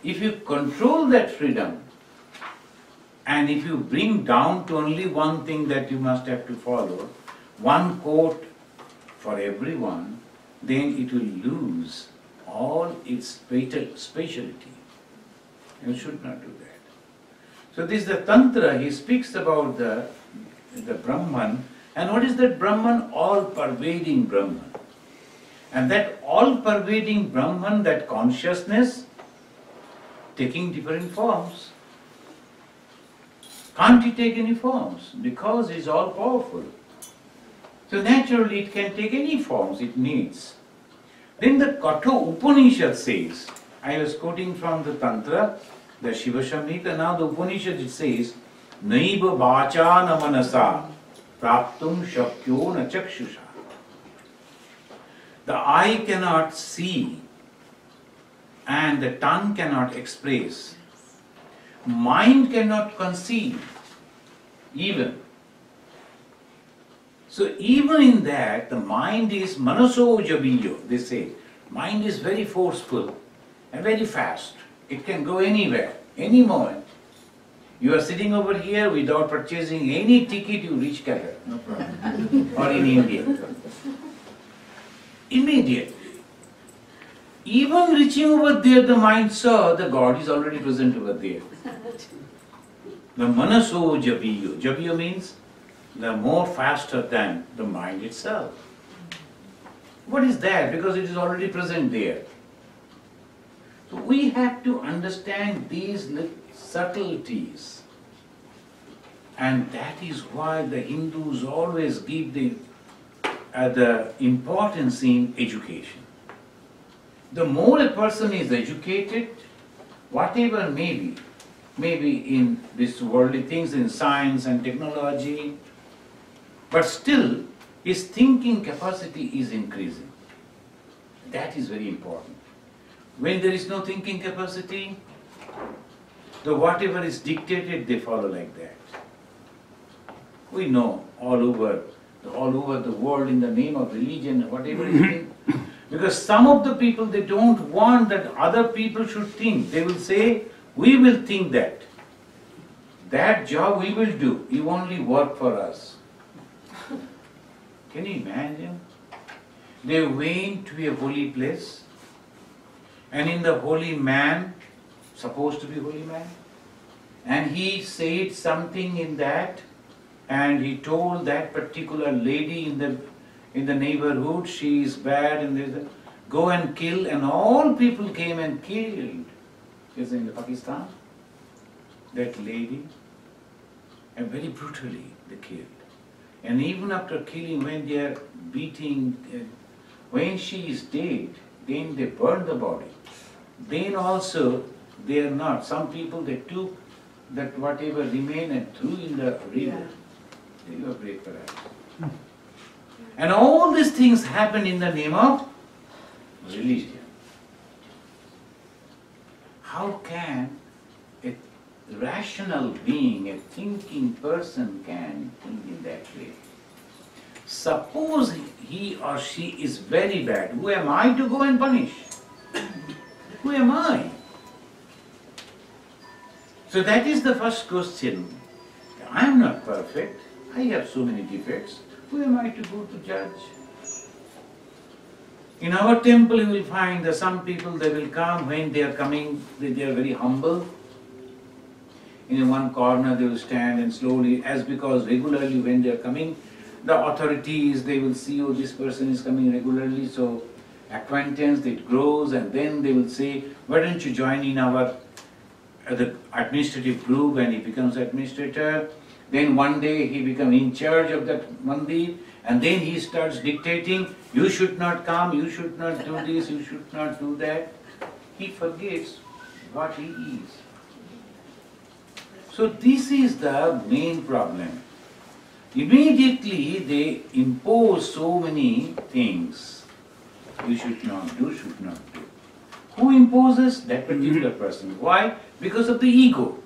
If you control that freedom and if you bring down to only one thing that you must have to follow, one code for everyone, then it will lose all its speciality. You should not do that. So this is the Tantra. He speaks about the Brahman. And what is that Brahman? All-pervading Brahman. And that all-pervading Brahman, that consciousness, taking different forms. Can't it take any forms? Because it's all-powerful. So naturally it can take any forms it needs. Then the Katha Upanishad says, I was quoting from the Tantra, the Shiva Samhita, now the Upanishad it says, Naiva vacha na manasa praptum shakyo na chakshusha. The eye cannot see and the tongue cannot express. Mind cannot conceive even. So even in that, the mind is manaso jabiyo, they say. Mind is very forceful and very fast. It can go anywhere, any moment. You are sitting over here without purchasing any ticket, you reach Calcutta, no problem. Or in India. Immediately. Even reaching over there, the mind saw the God is already present over there. The manaso jabiyo. Jabiyo means the more faster than the mind itself. What is that? Because it is already present there. So we have to understand these subtleties. And that is why the Hindus always give the importance in education. The more a person is educated, whatever maybe in these worldly things, in science and technology, but still his thinking capacity is increasing. That is very important. When there is no thinking capacity, the whatever is dictated, they follow like that. We know all over the world in the name of religion, whatever is being. Because some of the people, they don't want that other people should think. They will say, we will think that. That job we will do. You only work for us. Can you imagine? They went to a holy place, and in the holy man, supposed to be holy man, and he said something in that, and he told that particular lady in the neighborhood, she is bad, and go and kill, and all people came and killed. Is in Pakistan, that lady, and very brutally they killed. And even after killing, when they are beating, when she is dead, then they burn the body. Then also they are not. Some people they took that whatever remained and threw in the river. River break perhaps. And all these things happen in the name of religion. How can a rational being, a thinking person can think in that way? Suppose he or she is very bad, who am I to go and punish? Who am I? So that is the first question. I am not perfect. I have so many defects. Who am I to go to judge? In our temple you will find that some people, they will come when they are coming, they are very humble. In one corner they will stand and slowly, as because regularly when they are coming, the authorities, they will see, oh, this person is coming regularly, so acquaintance, it grows, and then they will say, why don't you join in our the administrative group, and he becomes administrator. Then one day he becomes in charge of that mandir, and then he starts dictating, you should not come, you should not do this, you should not do that. He forgets what he is. So this is the main problem. Immediately they impose so many things. You should not do, should not do. Who imposes? That particular person. Why? Because of the ego.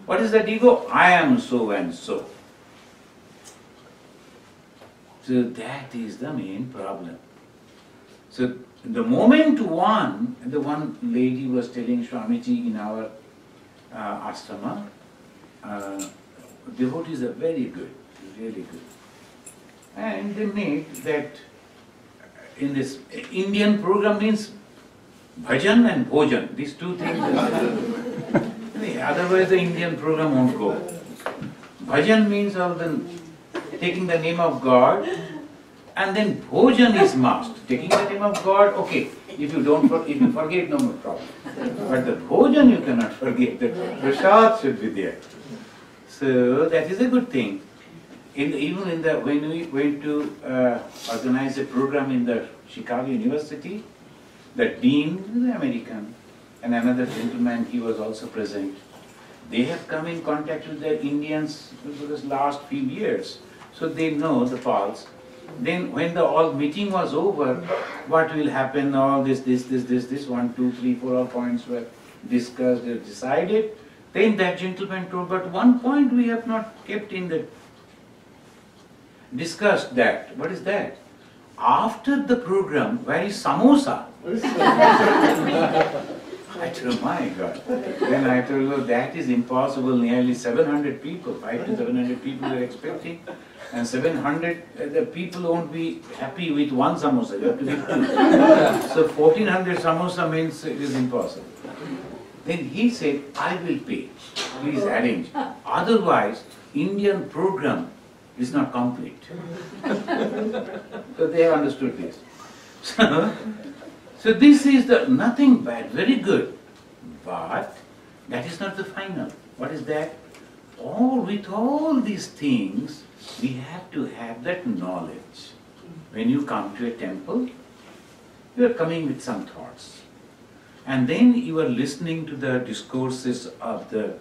What is that ego? I am so and so. So that is the main problem. So the moment the one lady was telling Swamiji in our ashrama, devotees are very good, really good. And they made that in this Indian program means bhajan and bhojan, these two things. Otherwise the Indian program won't go. Bhajan means all the taking the name of God, and then bhojan is must. Taking the name of God, okay. If you forget, no more problem. But the bhojan you cannot forget. The prasad should be there. So that is a good thing. When we went to organize a program in the Chicago University, the dean is an American, and another gentleman, he was also present. They have come in contact with the Indians for the last few years, so they know the pulse. Then when the all meeting was over, what will happen, all this, 1, 2, 3, 4 all points were discussed, decided. Then that gentleman told, but one point we have not kept in the discussed that. What is that? After the program, where is samosa? I told, my God. Then I told, oh, that is impossible. Nearly 700 people, 500 to 700 people were expecting. And 700, the people won't be happy with one samosa. You have to give two. So 1400 samosa means it is impossible. Then he said, I will pay. Please arrange. Otherwise, Indian program is not complete. So they have understood this. So this is the nothing bad, very good. But that is not the final. What is that? With all these things, we have to have that knowledge. When you come to a temple, you are coming with some thoughts. And then you are listening to the discourses of the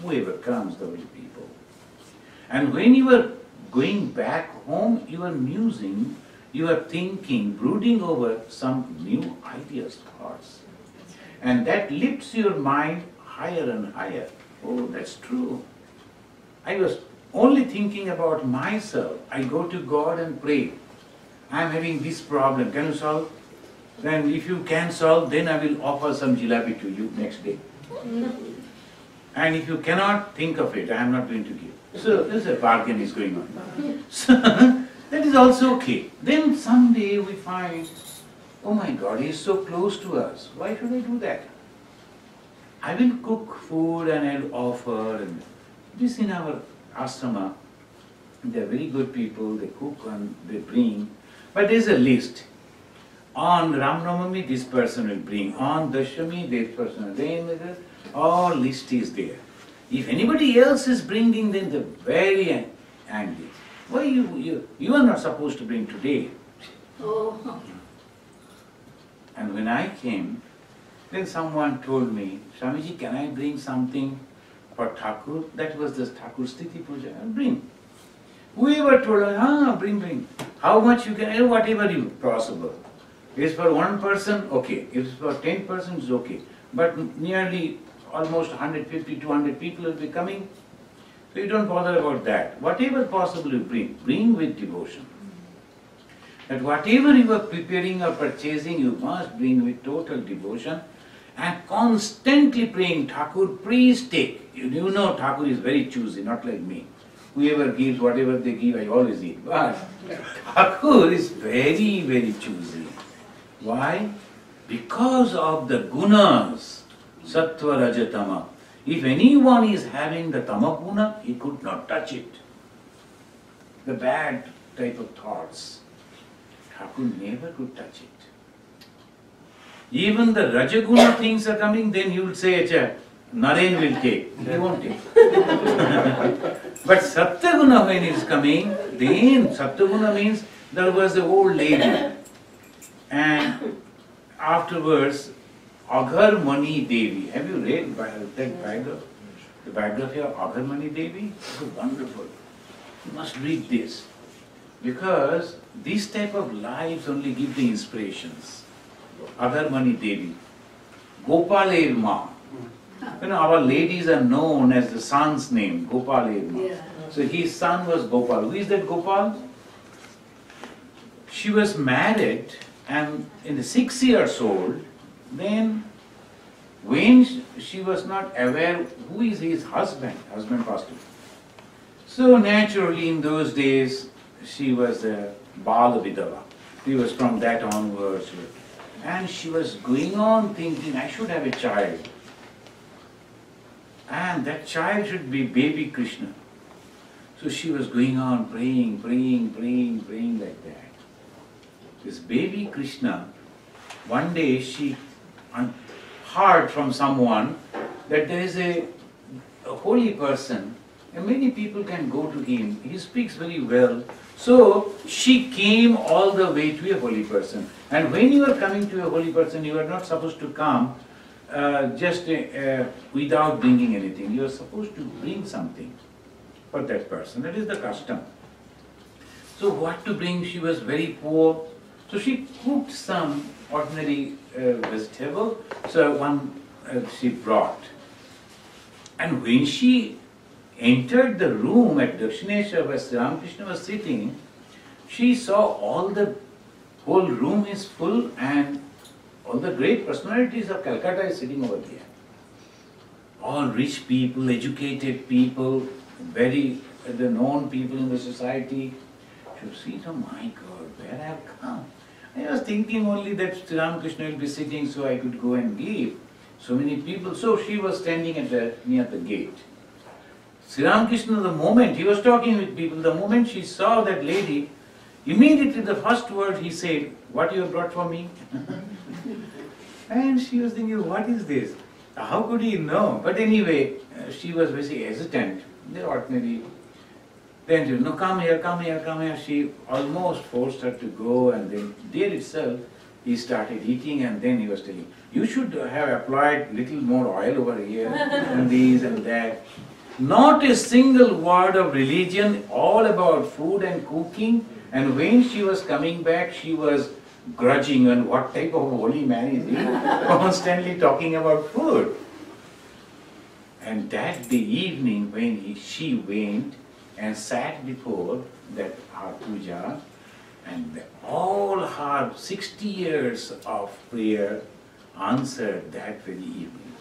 whoever comes, the holy people. And when you are going back home, you are musing, you are thinking, brooding over some new ideas, thoughts. And that lifts your mind higher and higher. Oh, that's true. I was only thinking about myself. I go to God and pray. I am having this problem. Can you solve? Then if you can solve, then I will offer some jalebi to you next day. And if you cannot, think of it. I am not going to give. So this is a bargain is going on. So that is also okay. Then someday we find, oh my God, he is so close to us. Why should I do that? I will cook food and I will offer. And this in our ashrama, they are very good people. They cook and they bring. But there is a list. On Ram Navami, this person will bring. On Dashami, this person will bring. All list is there. If anybody else is bringing, then they're very angry. Why you are not supposed to bring today? Oh. And when I came, then someone told me, Swamiji, can I bring something for Thakur? That was the Thakur Sthiti Puja. Bring. Whoever told us, bring. How much you can, whatever you possible. If it's for one person, okay. If it's for 10 persons, it's okay. But nearly almost 150, 200 people will be coming. So you don't bother about that. Whatever possible you bring with devotion. That whatever you are preparing or purchasing, you must bring with total devotion and constantly praying, Thakur, please take. You know Thakur is very choosy, not like me. Whoever gives, whatever they give, I always eat. But Thakur is very, very choosy. Why? Because of the gunas, sattva, raja, tama. If anyone is having the tama guna, he could not touch it. The bad type of thoughts. Thakur never could touch it. Even the Rajaguna things are coming, then he would say, Acha, Naren will take. He won't take. But Satyaguna when it is coming, then Satyaguna means there was an old lady. And afterwards, Aghar Mani Devi. Have you read that biography? The biography of Aghar Mani Devi? It's wonderful. You must read this. Because these type of lives only give the inspirations. Aghar Mani Devi. Gopaler Ma. You know, our ladies are known as the son's name, Gopaler Ma. Yeah. So his son was Gopal. Who is that Gopal? She was married and in 6 years old, then when she was not aware who is his husband passed away. So naturally in those days, she was a Bala Vidava. She was from that onwards. And she was going on thinking, I should have a child. And that child should be baby Krishna. So she was going on praying like that. This baby Krishna, one day she heard from someone that there is a holy person and many people can go to him. He speaks very well. So she came all the way to a holy person. And when you are coming to a holy person, you are not supposed to come just without bringing anything. You are supposed to bring something for that person. That is the custom. So what to bring? She was very poor. So she cooked some ordinary vegetable. So one she brought. And when she entered the room at Dakshineshwar where Sri Ramakrishna was sitting, she saw whole room is full and all the great personalities of Calcutta is sitting over there. All rich people, educated people, very the known people in the society. She said, oh my God, where I have come? I was thinking only that Sri Ramakrishna will be sitting so I could go and give. So many people. So she was standing near the gate. Sri Ramakrishna, the moment he was talking with people, the moment she saw that lady, immediately the first word he said, what you have brought for me? And she was thinking, what is this? How could he know? But anyway, she was very hesitant. They're ordinary. Then she said, no, come here. She almost forced her to go, and then there itself, he started eating, and then he was telling, you should have applied little more oil over here, and this and that. Not a single word of religion, all about food and cooking. And when she was coming back, she was grudging on what type of holy man is he, constantly talking about food. And that day evening when she went and sat before that our puja, and all her 60 years of prayer answered that very evening.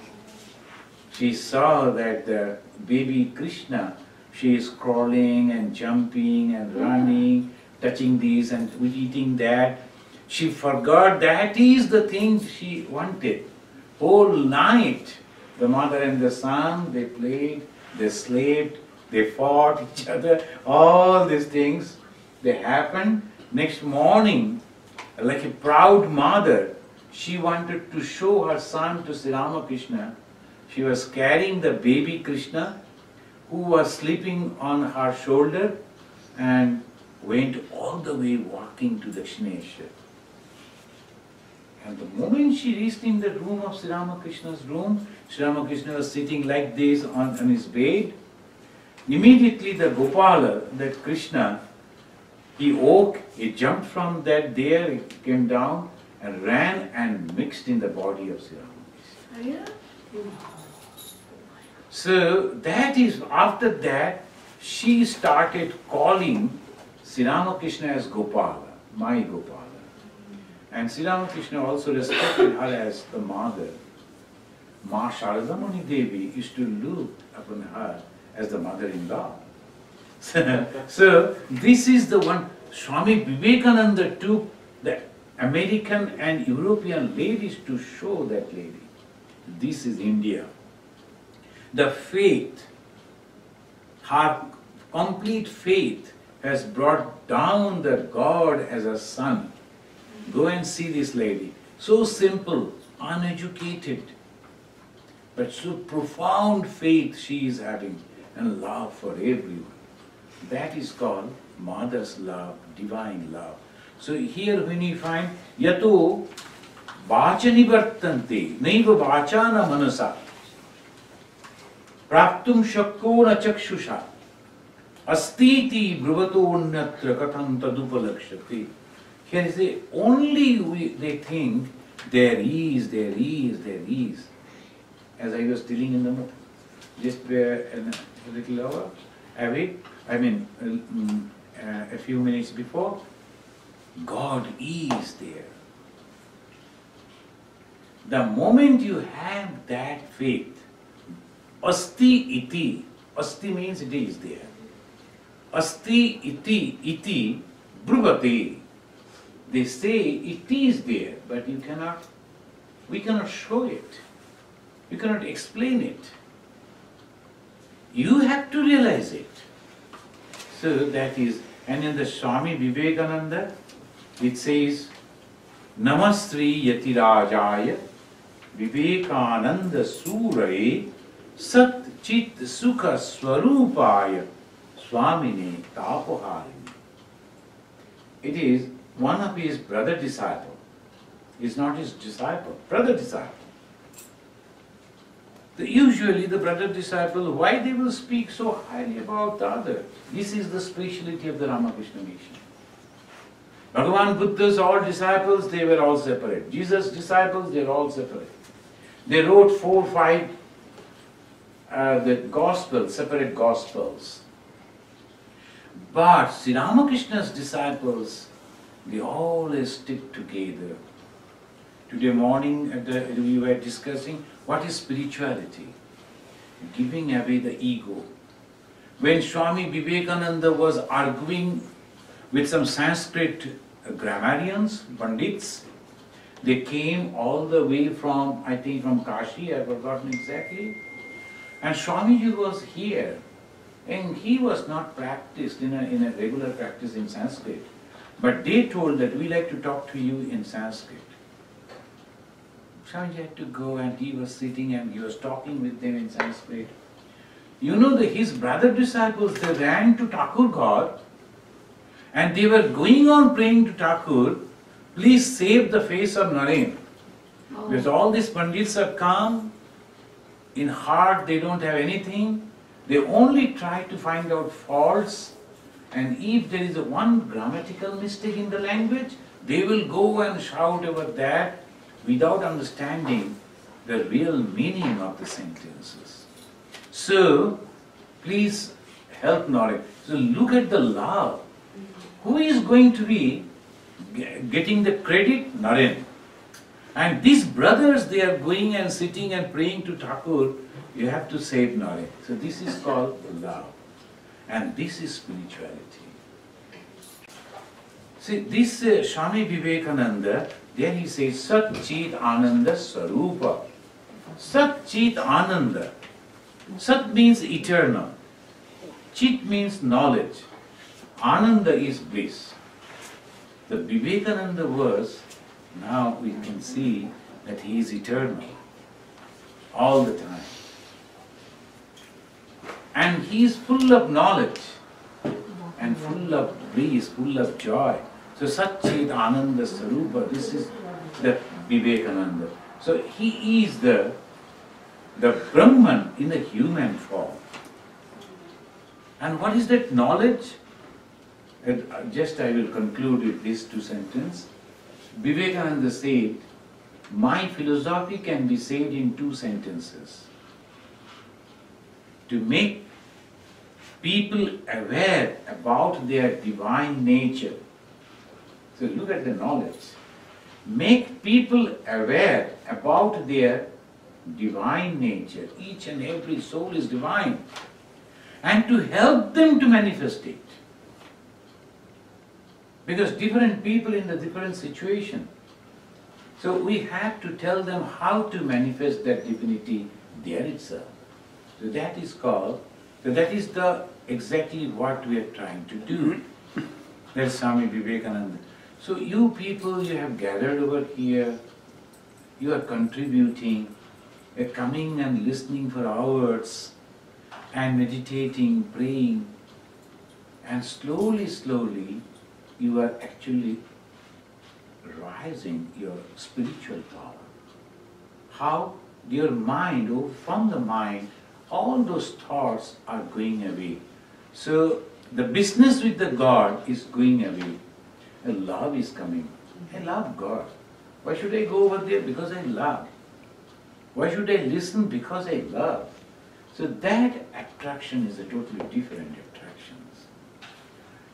She saw that the baby Krishna, she is crawling and jumping and running, touching this and eating that. She forgot that is the thing she wanted. Whole night, the mother and the son, they played, they slept, they fought each other, all these things, they happened. Next morning, like a proud mother, she wanted to show her son to Sri Ramakrishna. She was carrying the baby Krishna who was sleeping on her shoulder and went all the way walking to Dakshineshwar. And the moment she reached in the room of Sri Ramakrishna's room, Sri Ramakrishna was sitting like this on his bed. Immediately the Gopala, that Krishna, he woke, he jumped from that there, he came down and ran and mixed in the body of Sri Ramakrishna. So that is, after that, she started calling Sri Ramakrishna as Gopala, my Gopala. And Sri Ramakrishna also respected her as the mother. Ma Sharadamani Devi used to look upon her as the mother-in-law. So this is the one. Swami Vivekananda took the American and European ladies to show that lady. This is India. The faith, her complete faith has brought down the God as a son. Go and see this lady. So simple, uneducated, but so profound faith she is having and love for everyone. That is called mother's love, divine love. So here when you find yato vachani vartante naiva vachana manasa praptum shakko na chakshusha astiti bravato unnatra katham tadupalakshati. Here is the only they think there is. As I was telling in the just a little over, a few minutes before, God is there. The moment you have that faith, asti iti, asti means it is there. Asti iti bruvate. They say it is there, but we cannot show it. We cannot explain it. You have to realize it. So that is, and in the Swami Vivekananda, it says, Namastri Yatirajaya Vivekananda Suraye Sat Chit Sukha Swarupaya Swamine Tapoharini. It is one of his brother disciple. Is not his disciple, brother disciple. Usually the brother disciple, why they will speak so highly about the other? This is the speciality of the Ramakrishna mission. Bhagavan Buddha's all disciples, they were all separate. Jesus' disciples, they were all separate. They wrote 4 or 5 the gospels, separate gospels. But Sri Ramakrishna's disciples, they always stick together. Today morning we were discussing what is spirituality. Giving away the ego. When Swami Vivekananda was arguing with some Sanskrit grammarians, pandits, they came all the way from, I think from Kashi, I've forgotten exactly. And Swamiji was here. And he was not practiced in a regular practice in Sanskrit. But they told that we like to talk to you in Sanskrit. Swamiji had to go and he was sitting and he was talking with them in Sanskrit. You know that his brother disciples, they ran to Thakur God and they were going on praying to Thakur, please save the face of Naren. Oh. Because all these pandits are calm, in heart they don't have anything. They only try to find out faults, and if there is one grammatical mistake in the language, they will go and shout over that without understanding the real meaning of the sentences. So, please help knowledge. So look at the love. Who is going to be getting the credit? Naren. And these brothers, they are going and sitting and praying to Thakur, you have to save Naren. So this is called love. And this is spirituality. See, this Swami Vivekananda, there he says, Sat Chit Ananda Sarupa. Sat Chit Ananda. Sat means eternal. Chit means knowledge. Ananda is bliss. The Vivekananda verse, now we can see that he is eternal. All the time. And he is full of knowledge. And full of bliss, full of joy. So Sat Chit Ananda Sarupa, this is the Vivekananda. So he is the Brahman in the human form. And what is that knowledge? Just I will conclude with these two sentences. Vivekananda said, my philosophy can be said in two sentences. To make people aware about their divine nature. So look at the knowledge. Make people aware about their divine nature. Each and every soul is divine. And to help them to manifest it. Because different people in the different situation. So we have to tell them how to manifest that divinity there itself. So that is called, so that is exactly what we are trying to do. That's Swami Vivekananda. So you people, you have gathered over here, you are contributing, you are coming and listening for hours, and meditating, praying, and slowly, you are actually rising your spiritual power. How? Your mind, from the mind, all those thoughts are going away. So the business with the God is going away. And love is coming. I love God. Why should I go over there? Because I love. Why should I listen? Because I love. So that attraction is a totally different attraction.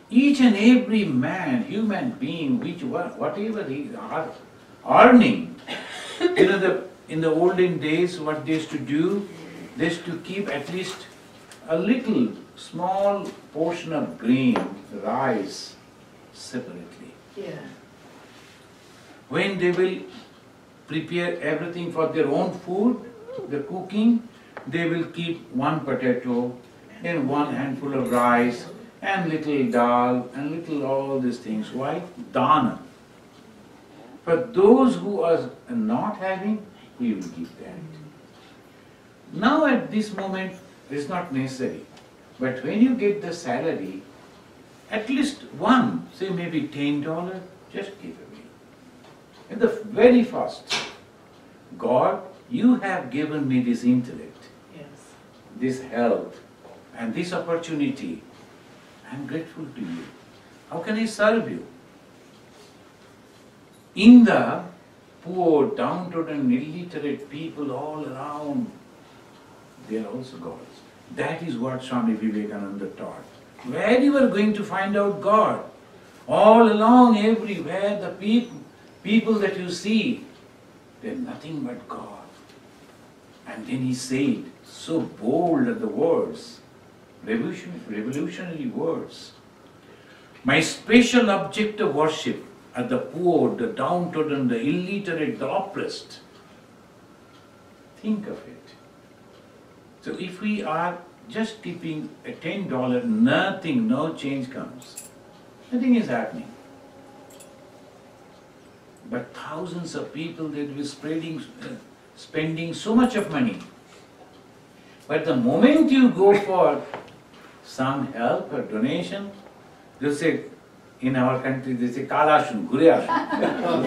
Each and every man, human being, whatever he is earning, in the olden days, what they used to do, they used to keep at least a little small portion of grain, rice, separately. Yeah. When they will prepare everything for their own food, the cooking, they will keep one potato and one handful of rice and little dal and little all these things. Why? Dana. For those who are not having, we will give that. Now at this moment, it is not necessary. But when you get the salary, at least one, say maybe $10, just give away. And the very first, God, you have given me this intellect, Yes. this health, and this opportunity. I am grateful to you. How can I serve you? In the poor, downtrodden, illiterate people all around, they are also gods. That is what Swami Vivekananda taught. Where you are going to find out God? All along, everywhere, the people that you see, they are nothing but God. And then he said, so bold are the words, revolutionary words. My special object of worship are the poor, the downtrodden, the illiterate, the oppressed. Think of it. So if we are just keeping a $10, nothing, no change comes. Nothing is happening. But thousands of people, they will be spending so much of money. But the moment you go for some help or donation, they say, in our country, they say, Kalashun, Guriyashun.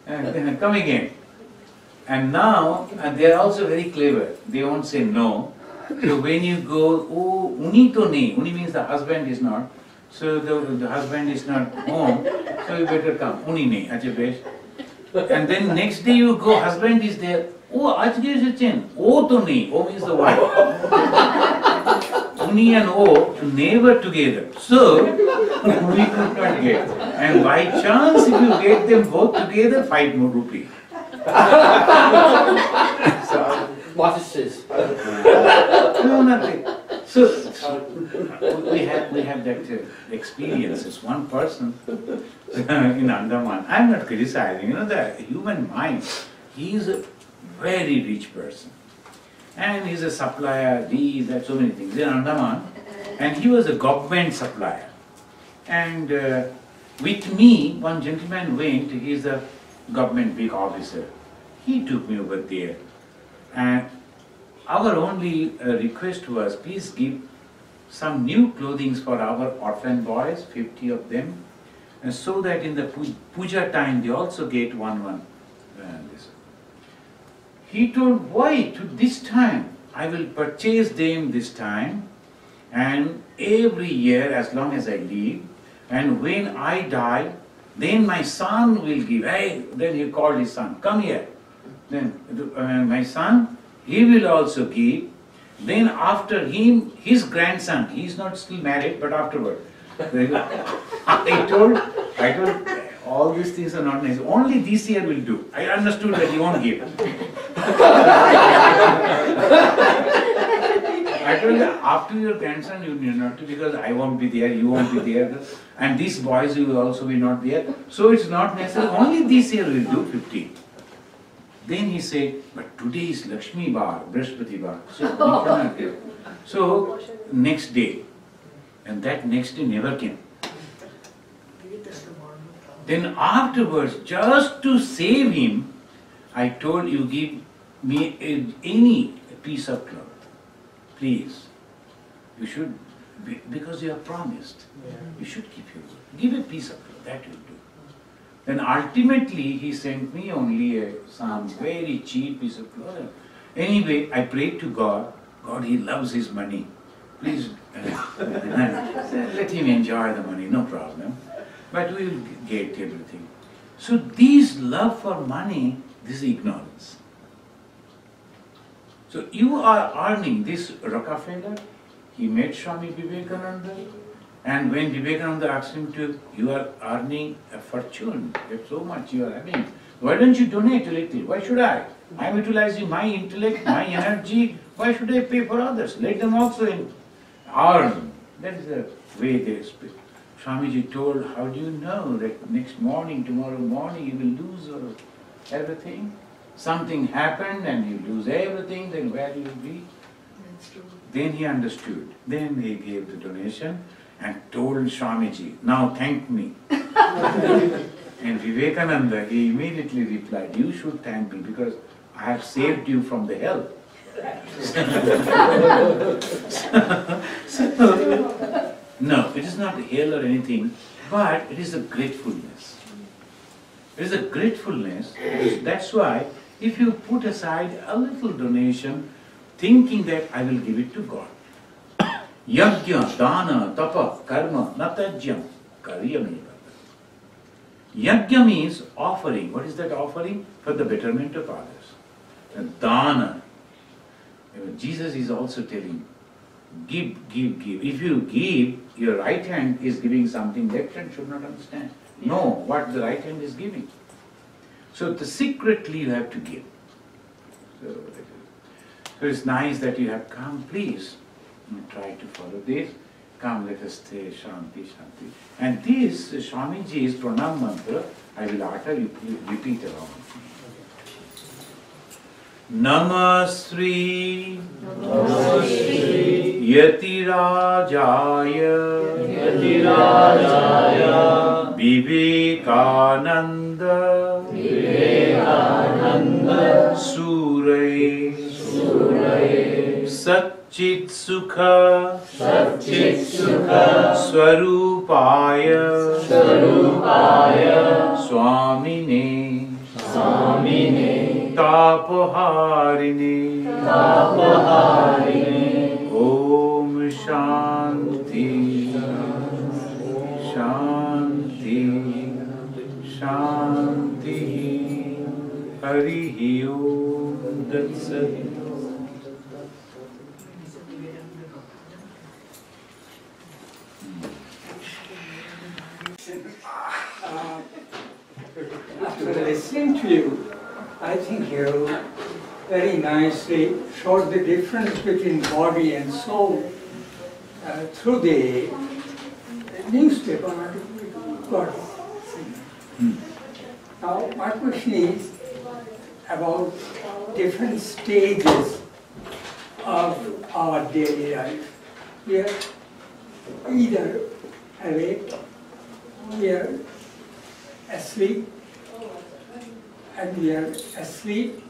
And come again. And now, they are also very clever. They won't say no. So when you go, oh, uni to nahi. Uni means the husband is not. So the husband is not home. So you better come. Uni nahi. Acha besh. And then next day you go, husband is there. Oh, aaj ge se chen. O to nahi. O means the wife. Uni and O never together. So we could not get. And by chance, if you get them both together, 5 more rupees. So, what is this? No, nothing. So we have that experiences. One person in Andaman. I am not criticizing. The human mind. He is a very rich person, and he is a supplier. These, that, so many things in Andaman, and he was a government supplier. And with me, one gentleman went. He is a government big officer. He took me over there, and our only request was, please give some new clothing for our orphan boys, 50 of them, and so that in the puja time they also get one. This. He told, why to this time? I will purchase them this time, and every year as long as I live, and when I die, then my son will give. Hey, then he called his son, come here. Then my son, he will also give. Then after him, his grandson, he is not still married, but afterward. I told, all these things are not necessary. Only this year will do. I understood that he won't give. I told you, after your grandson, you need not to, because I won't be there, you won't be there, and these boys will also be not there. So it's not necessary. Only this year will do 50. Then he said, but today is Lakshmi Bar, Brihaspati Bar. So we cannot give. So next day, and that next day never came. Then afterwards, just to save him, I told you, give me any piece of cloth. Please. You should, because you have promised, you should keep your word. Give a piece of cloth, that will do. Then ultimately he sent me only some very cheap piece of cloth. Anyway, I prayed to God. God, he loves his money. Please let him enjoy the money, no problem. But we will get everything. So this love for money, this is ignorance. So you are earning this Rockefeller. He met Swami Vivekananda. And when Vivekananda asked him to, you are earning a fortune, that's so much you are having. Why don't you donate a little? Why should I? I am utilizing my intellect, my energy. Why should I pay for others? Let them also earn. That is the way they speak. Swamiji told, how do you know that next morning, tomorrow morning, you will lose everything? Something happened and you lose everything, then where you will be? That's true. Then he understood. Then he gave the donation and told Swamiji, now thank me. And Vivekananda, he immediately replied, you should thank me because I have saved you from the hell. No, it is not hell or anything, but it is a gratefulness. It is a gratefulness. That's why if you put aside a little donation, thinking that I will give it to God. Yajna, dana, tapa, karma, natajyam, karyameva. Yajna means offering. What is that offering? For the betterment of others. And dana. Jesus is also telling, give, give, give. If you give, your right hand is giving something, left hand should not understand. Know what the right hand is giving. So secretly you have to give. So it's nice that you have come. Please try to follow this. Come, let us stay Shanti, Shanti. And this Swamiji's pranam mantra, I will utter, you repeat along with me. Namasri Yatirajaya Vivekananda Suray Satchit Sukha Swarupaya Swamine Tapaharine Om Shanti Shanti Shanti Harihi Om Datsat. After listening to you, I think you very nicely showed the difference between body and soul through the newspaper got. Now, my question is about different stages of our daily life. We are either awake, we are asleep, and we are asleep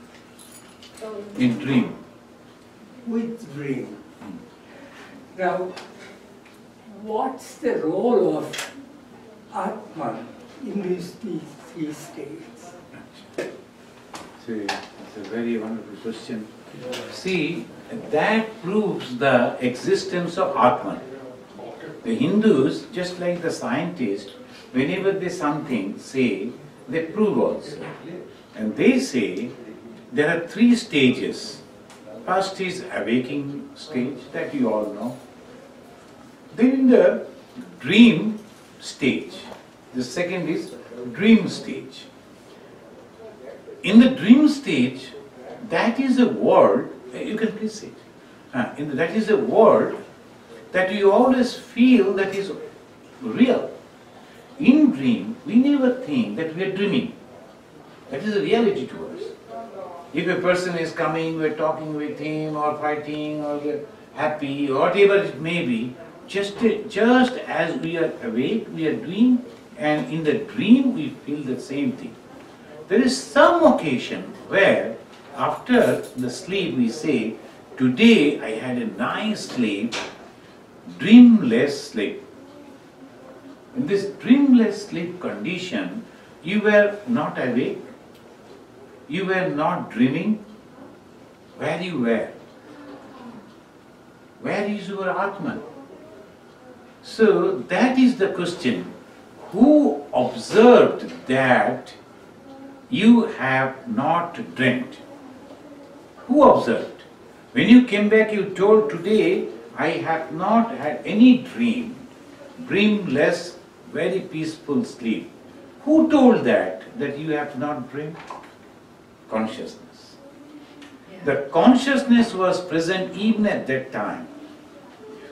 In dream. with dream. Now, what's the role of Atman in these three states? See, it's a very wonderful question. See, that proves the existence of Atman. The Hindus, just like the scientists, whenever they something say, they prove also. And they say there are three stages. First is awakening stage, that you all know. Then the dream stage. The second is dream stage. In the dream stage, that is a world, you can please sit. That is a world that you always feel that is real. In dream, we never think that we are dreaming. That is a reality to us. If a person is coming, we are talking with him or fighting or we are happy, or whatever it may be, just as we are awake, we are doing, and in the dream we feel the same thing. There is some occasion where after the sleep we say, today I had a nice sleep, dreamless sleep. In this dreamless sleep condition, you were not awake, you were not dreaming. Where you were? Where is your Atman? So that is the question. Who observed that you have not dreamt? Who observed? When you came back, you told, today I have not had any dream, dreamless, very peaceful sleep. Who told that you have not dreamed? Consciousness. The consciousness was present even at that time.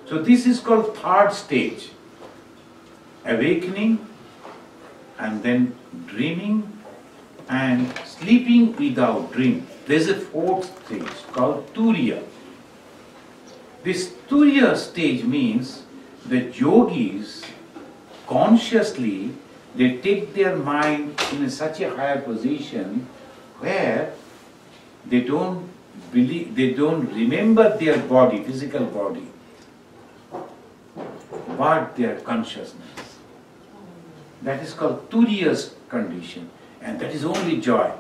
So this is called third stage. Awakening, and then dreaming, and sleeping without dream. There is a fourth stage called Turiya. This Turiya stage means the yogis consciously, they take their mind in such a higher position where they don't remember their body, physical body, but their consciousness. That is called Turiya's condition, and that is only joy.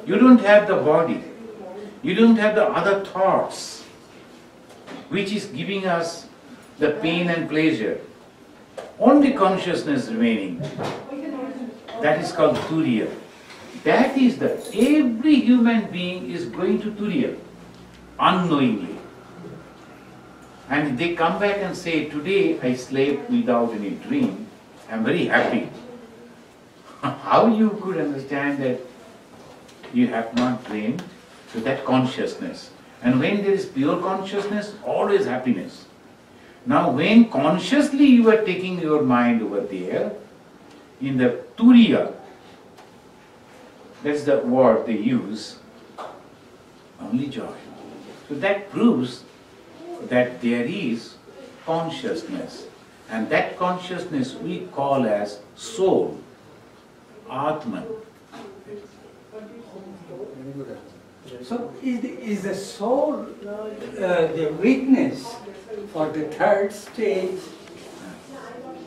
You don't have the body, you don't have the other thoughts, which is giving us the pain and pleasure. Only consciousness remaining. That is called Turiya. That is every human being is going to Turiya, unknowingly. And they come back and say, today I slept without any dream, I am very happy. How you could understand that you have not dreamed? So that consciousness. And when there is pure consciousness, always happiness. Now when consciously you are taking your mind over there, in the Turiya, that's the word they use, only joy. So that proves that there is consciousness, and that consciousness we call as soul, Atman. So is the soul the witness for the third stage,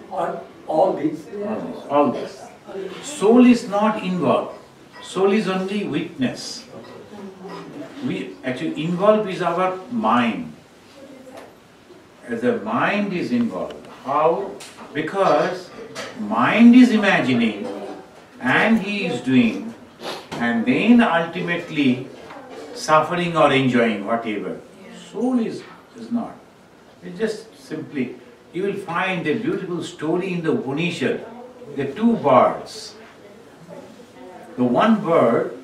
or all these? All this. Soul is not involved. Soul is only witness. We actually involved is our mind. The mind is involved. How? Because mind is imagining and he is doing, and then ultimately suffering or enjoying whatever. Soul is not. It's just simply, you will find a beautiful story in the Upanishad. The two birds. The one bird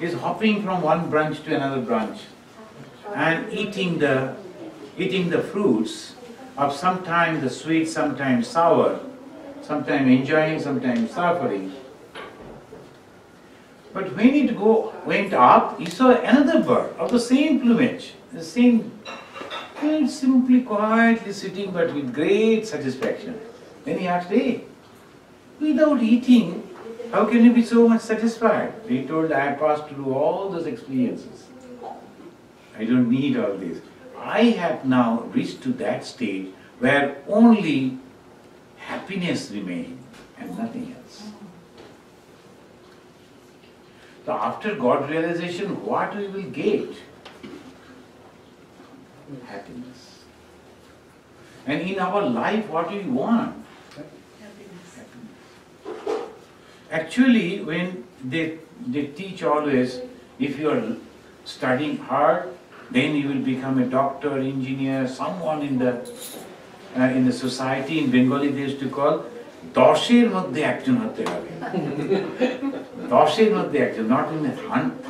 is hopping from one branch to another branch and eating the fruits of sometimes the sweet, sometimes sour, sometimes enjoying, sometimes suffering. But when it went up, he saw another bird of the same plumage, the same, well, simply quietly sitting but with great satisfaction. Then he asked, hey, without eating, how can you be so much satisfied? He told, I have passed through all those experiences. I don't need all this. I have now reached to that stage where only happiness remains and nothing else. So after God realization, what we will get? Happiness. And in our life, what do we want? Happiness. Actually, when they teach always, if you are studying hard, then you will become a doctor, engineer, someone in the society. In Bengali they used to call Dosher Madhye Ekjon hote hobe. Dosher Madhye Ekjon, not in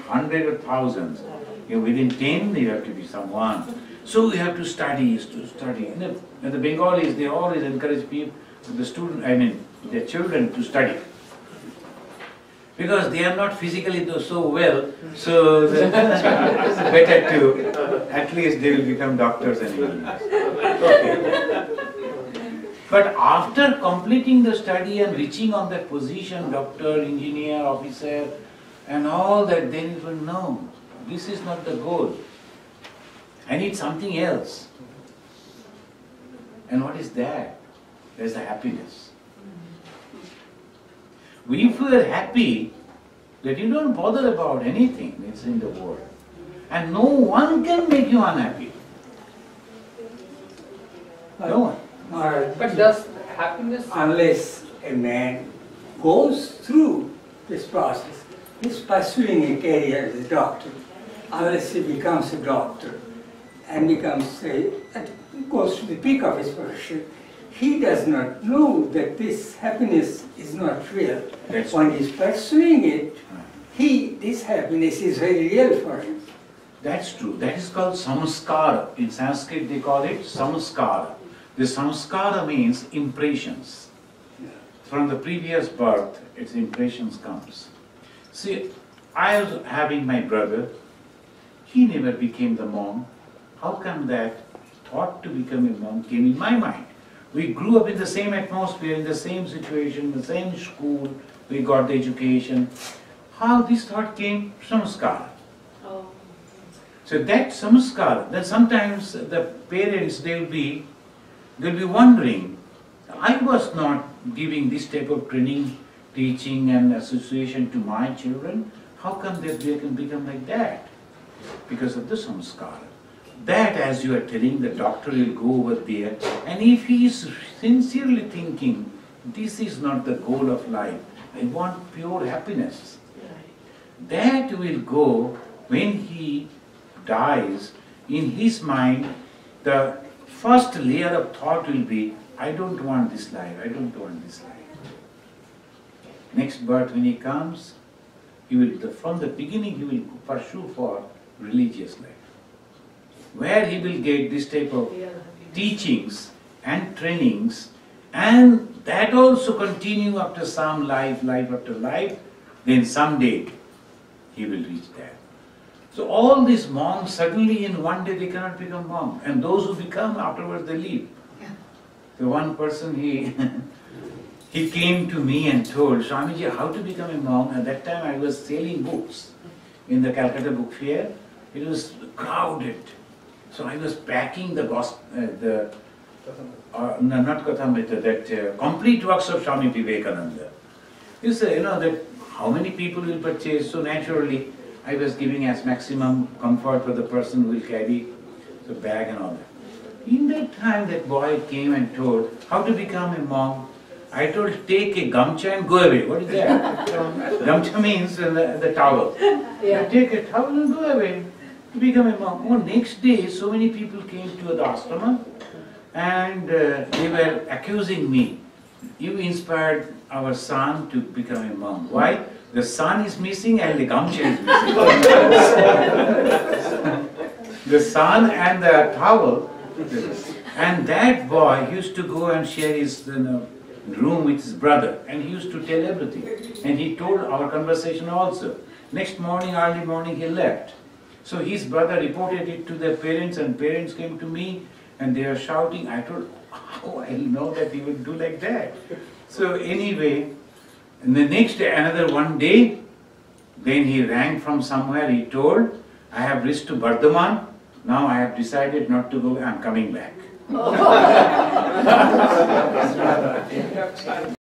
hundred or thousands. Within 10 you have to be someone. So you have to study, And the Bengalis, they always encourage people, their children to study. Because they are not physically so well, so it's better to, at least they will become doctors and engineers. Okay. But after completing the study and reaching on that position, doctor, engineer, officer, and all that, then you will know, this is not the goal. I need something else. And what is that? There's the happiness. If you are happy, that you don't bother about anything that's in the world. And no one can make you unhappy. No one. But does happiness... Unless a man goes through this process, he's pursuing a career as a doctor, unless he becomes a doctor and goes to the peak of his profession, he does not know that this happiness is not real. When he's pursuing it, this happiness is very real for him. That's true. That is called samskara. In Sanskrit they call it samskara. The samskara means impressions. From the previous birth, its impressions comes. See, I was having my brother. He never became the monk. How come that thought to become a monk came in my mind? We grew up in the same atmosphere, in the same situation, the same school, we got the education. How this thought came? Samskara. Oh. So that samskara, that sometimes the parents, they will be wondering, I was not giving this type of training, teaching and association to my children. How come they can become like that? Because of the samskara. That, as you are telling, the doctor will go over there, and if he is sincerely thinking, this is not the goal of life, I want pure happiness. That will go when he dies. In his mind, the first layer of thought will be, I don't want this life, I don't want this life. Next birth when he comes, he will, from the beginning he will pursue for religious life, where he will get this type of teachings and trainings, and that also continue after some life after life, then someday he will reach there. So all these monks, suddenly in one day they cannot become monks, and those who become, afterwards they leave. The one person, he came to me and told, Swamiji, how to become a monk? At that time I was selling books in the Calcutta book fair. It was crowded. So I was packing the not Kathamrita, that complete works of Swami Vivekananda. You say, that how many people will purchase, so naturally I was giving as maximum comfort for the person who will carry the bag and all that. In that time that boy came and told, how to become a monk. I told, take a gamcha and go away. What is that? Gamcha means the towel. Yeah. Take a towel and go away. To become a monk. Oh, next day, so many people came to the ashrama and they were accusing me. You inspired our son to become a monk. Why? The son is missing and the gamcha is missing. The son and the towel. And that boy used to go and share his room with his brother, and he used to tell everything. And he told our conversation also. Next morning, early morning, he left. So his brother reported it to their parents, and parents came to me and they were shouting. I told, oh, I know that he would do like that. So anyway, and the next day, another one day, then he rang from somewhere. He told, I have reached to Bardhaman. Now I have decided not to go. I am coming back.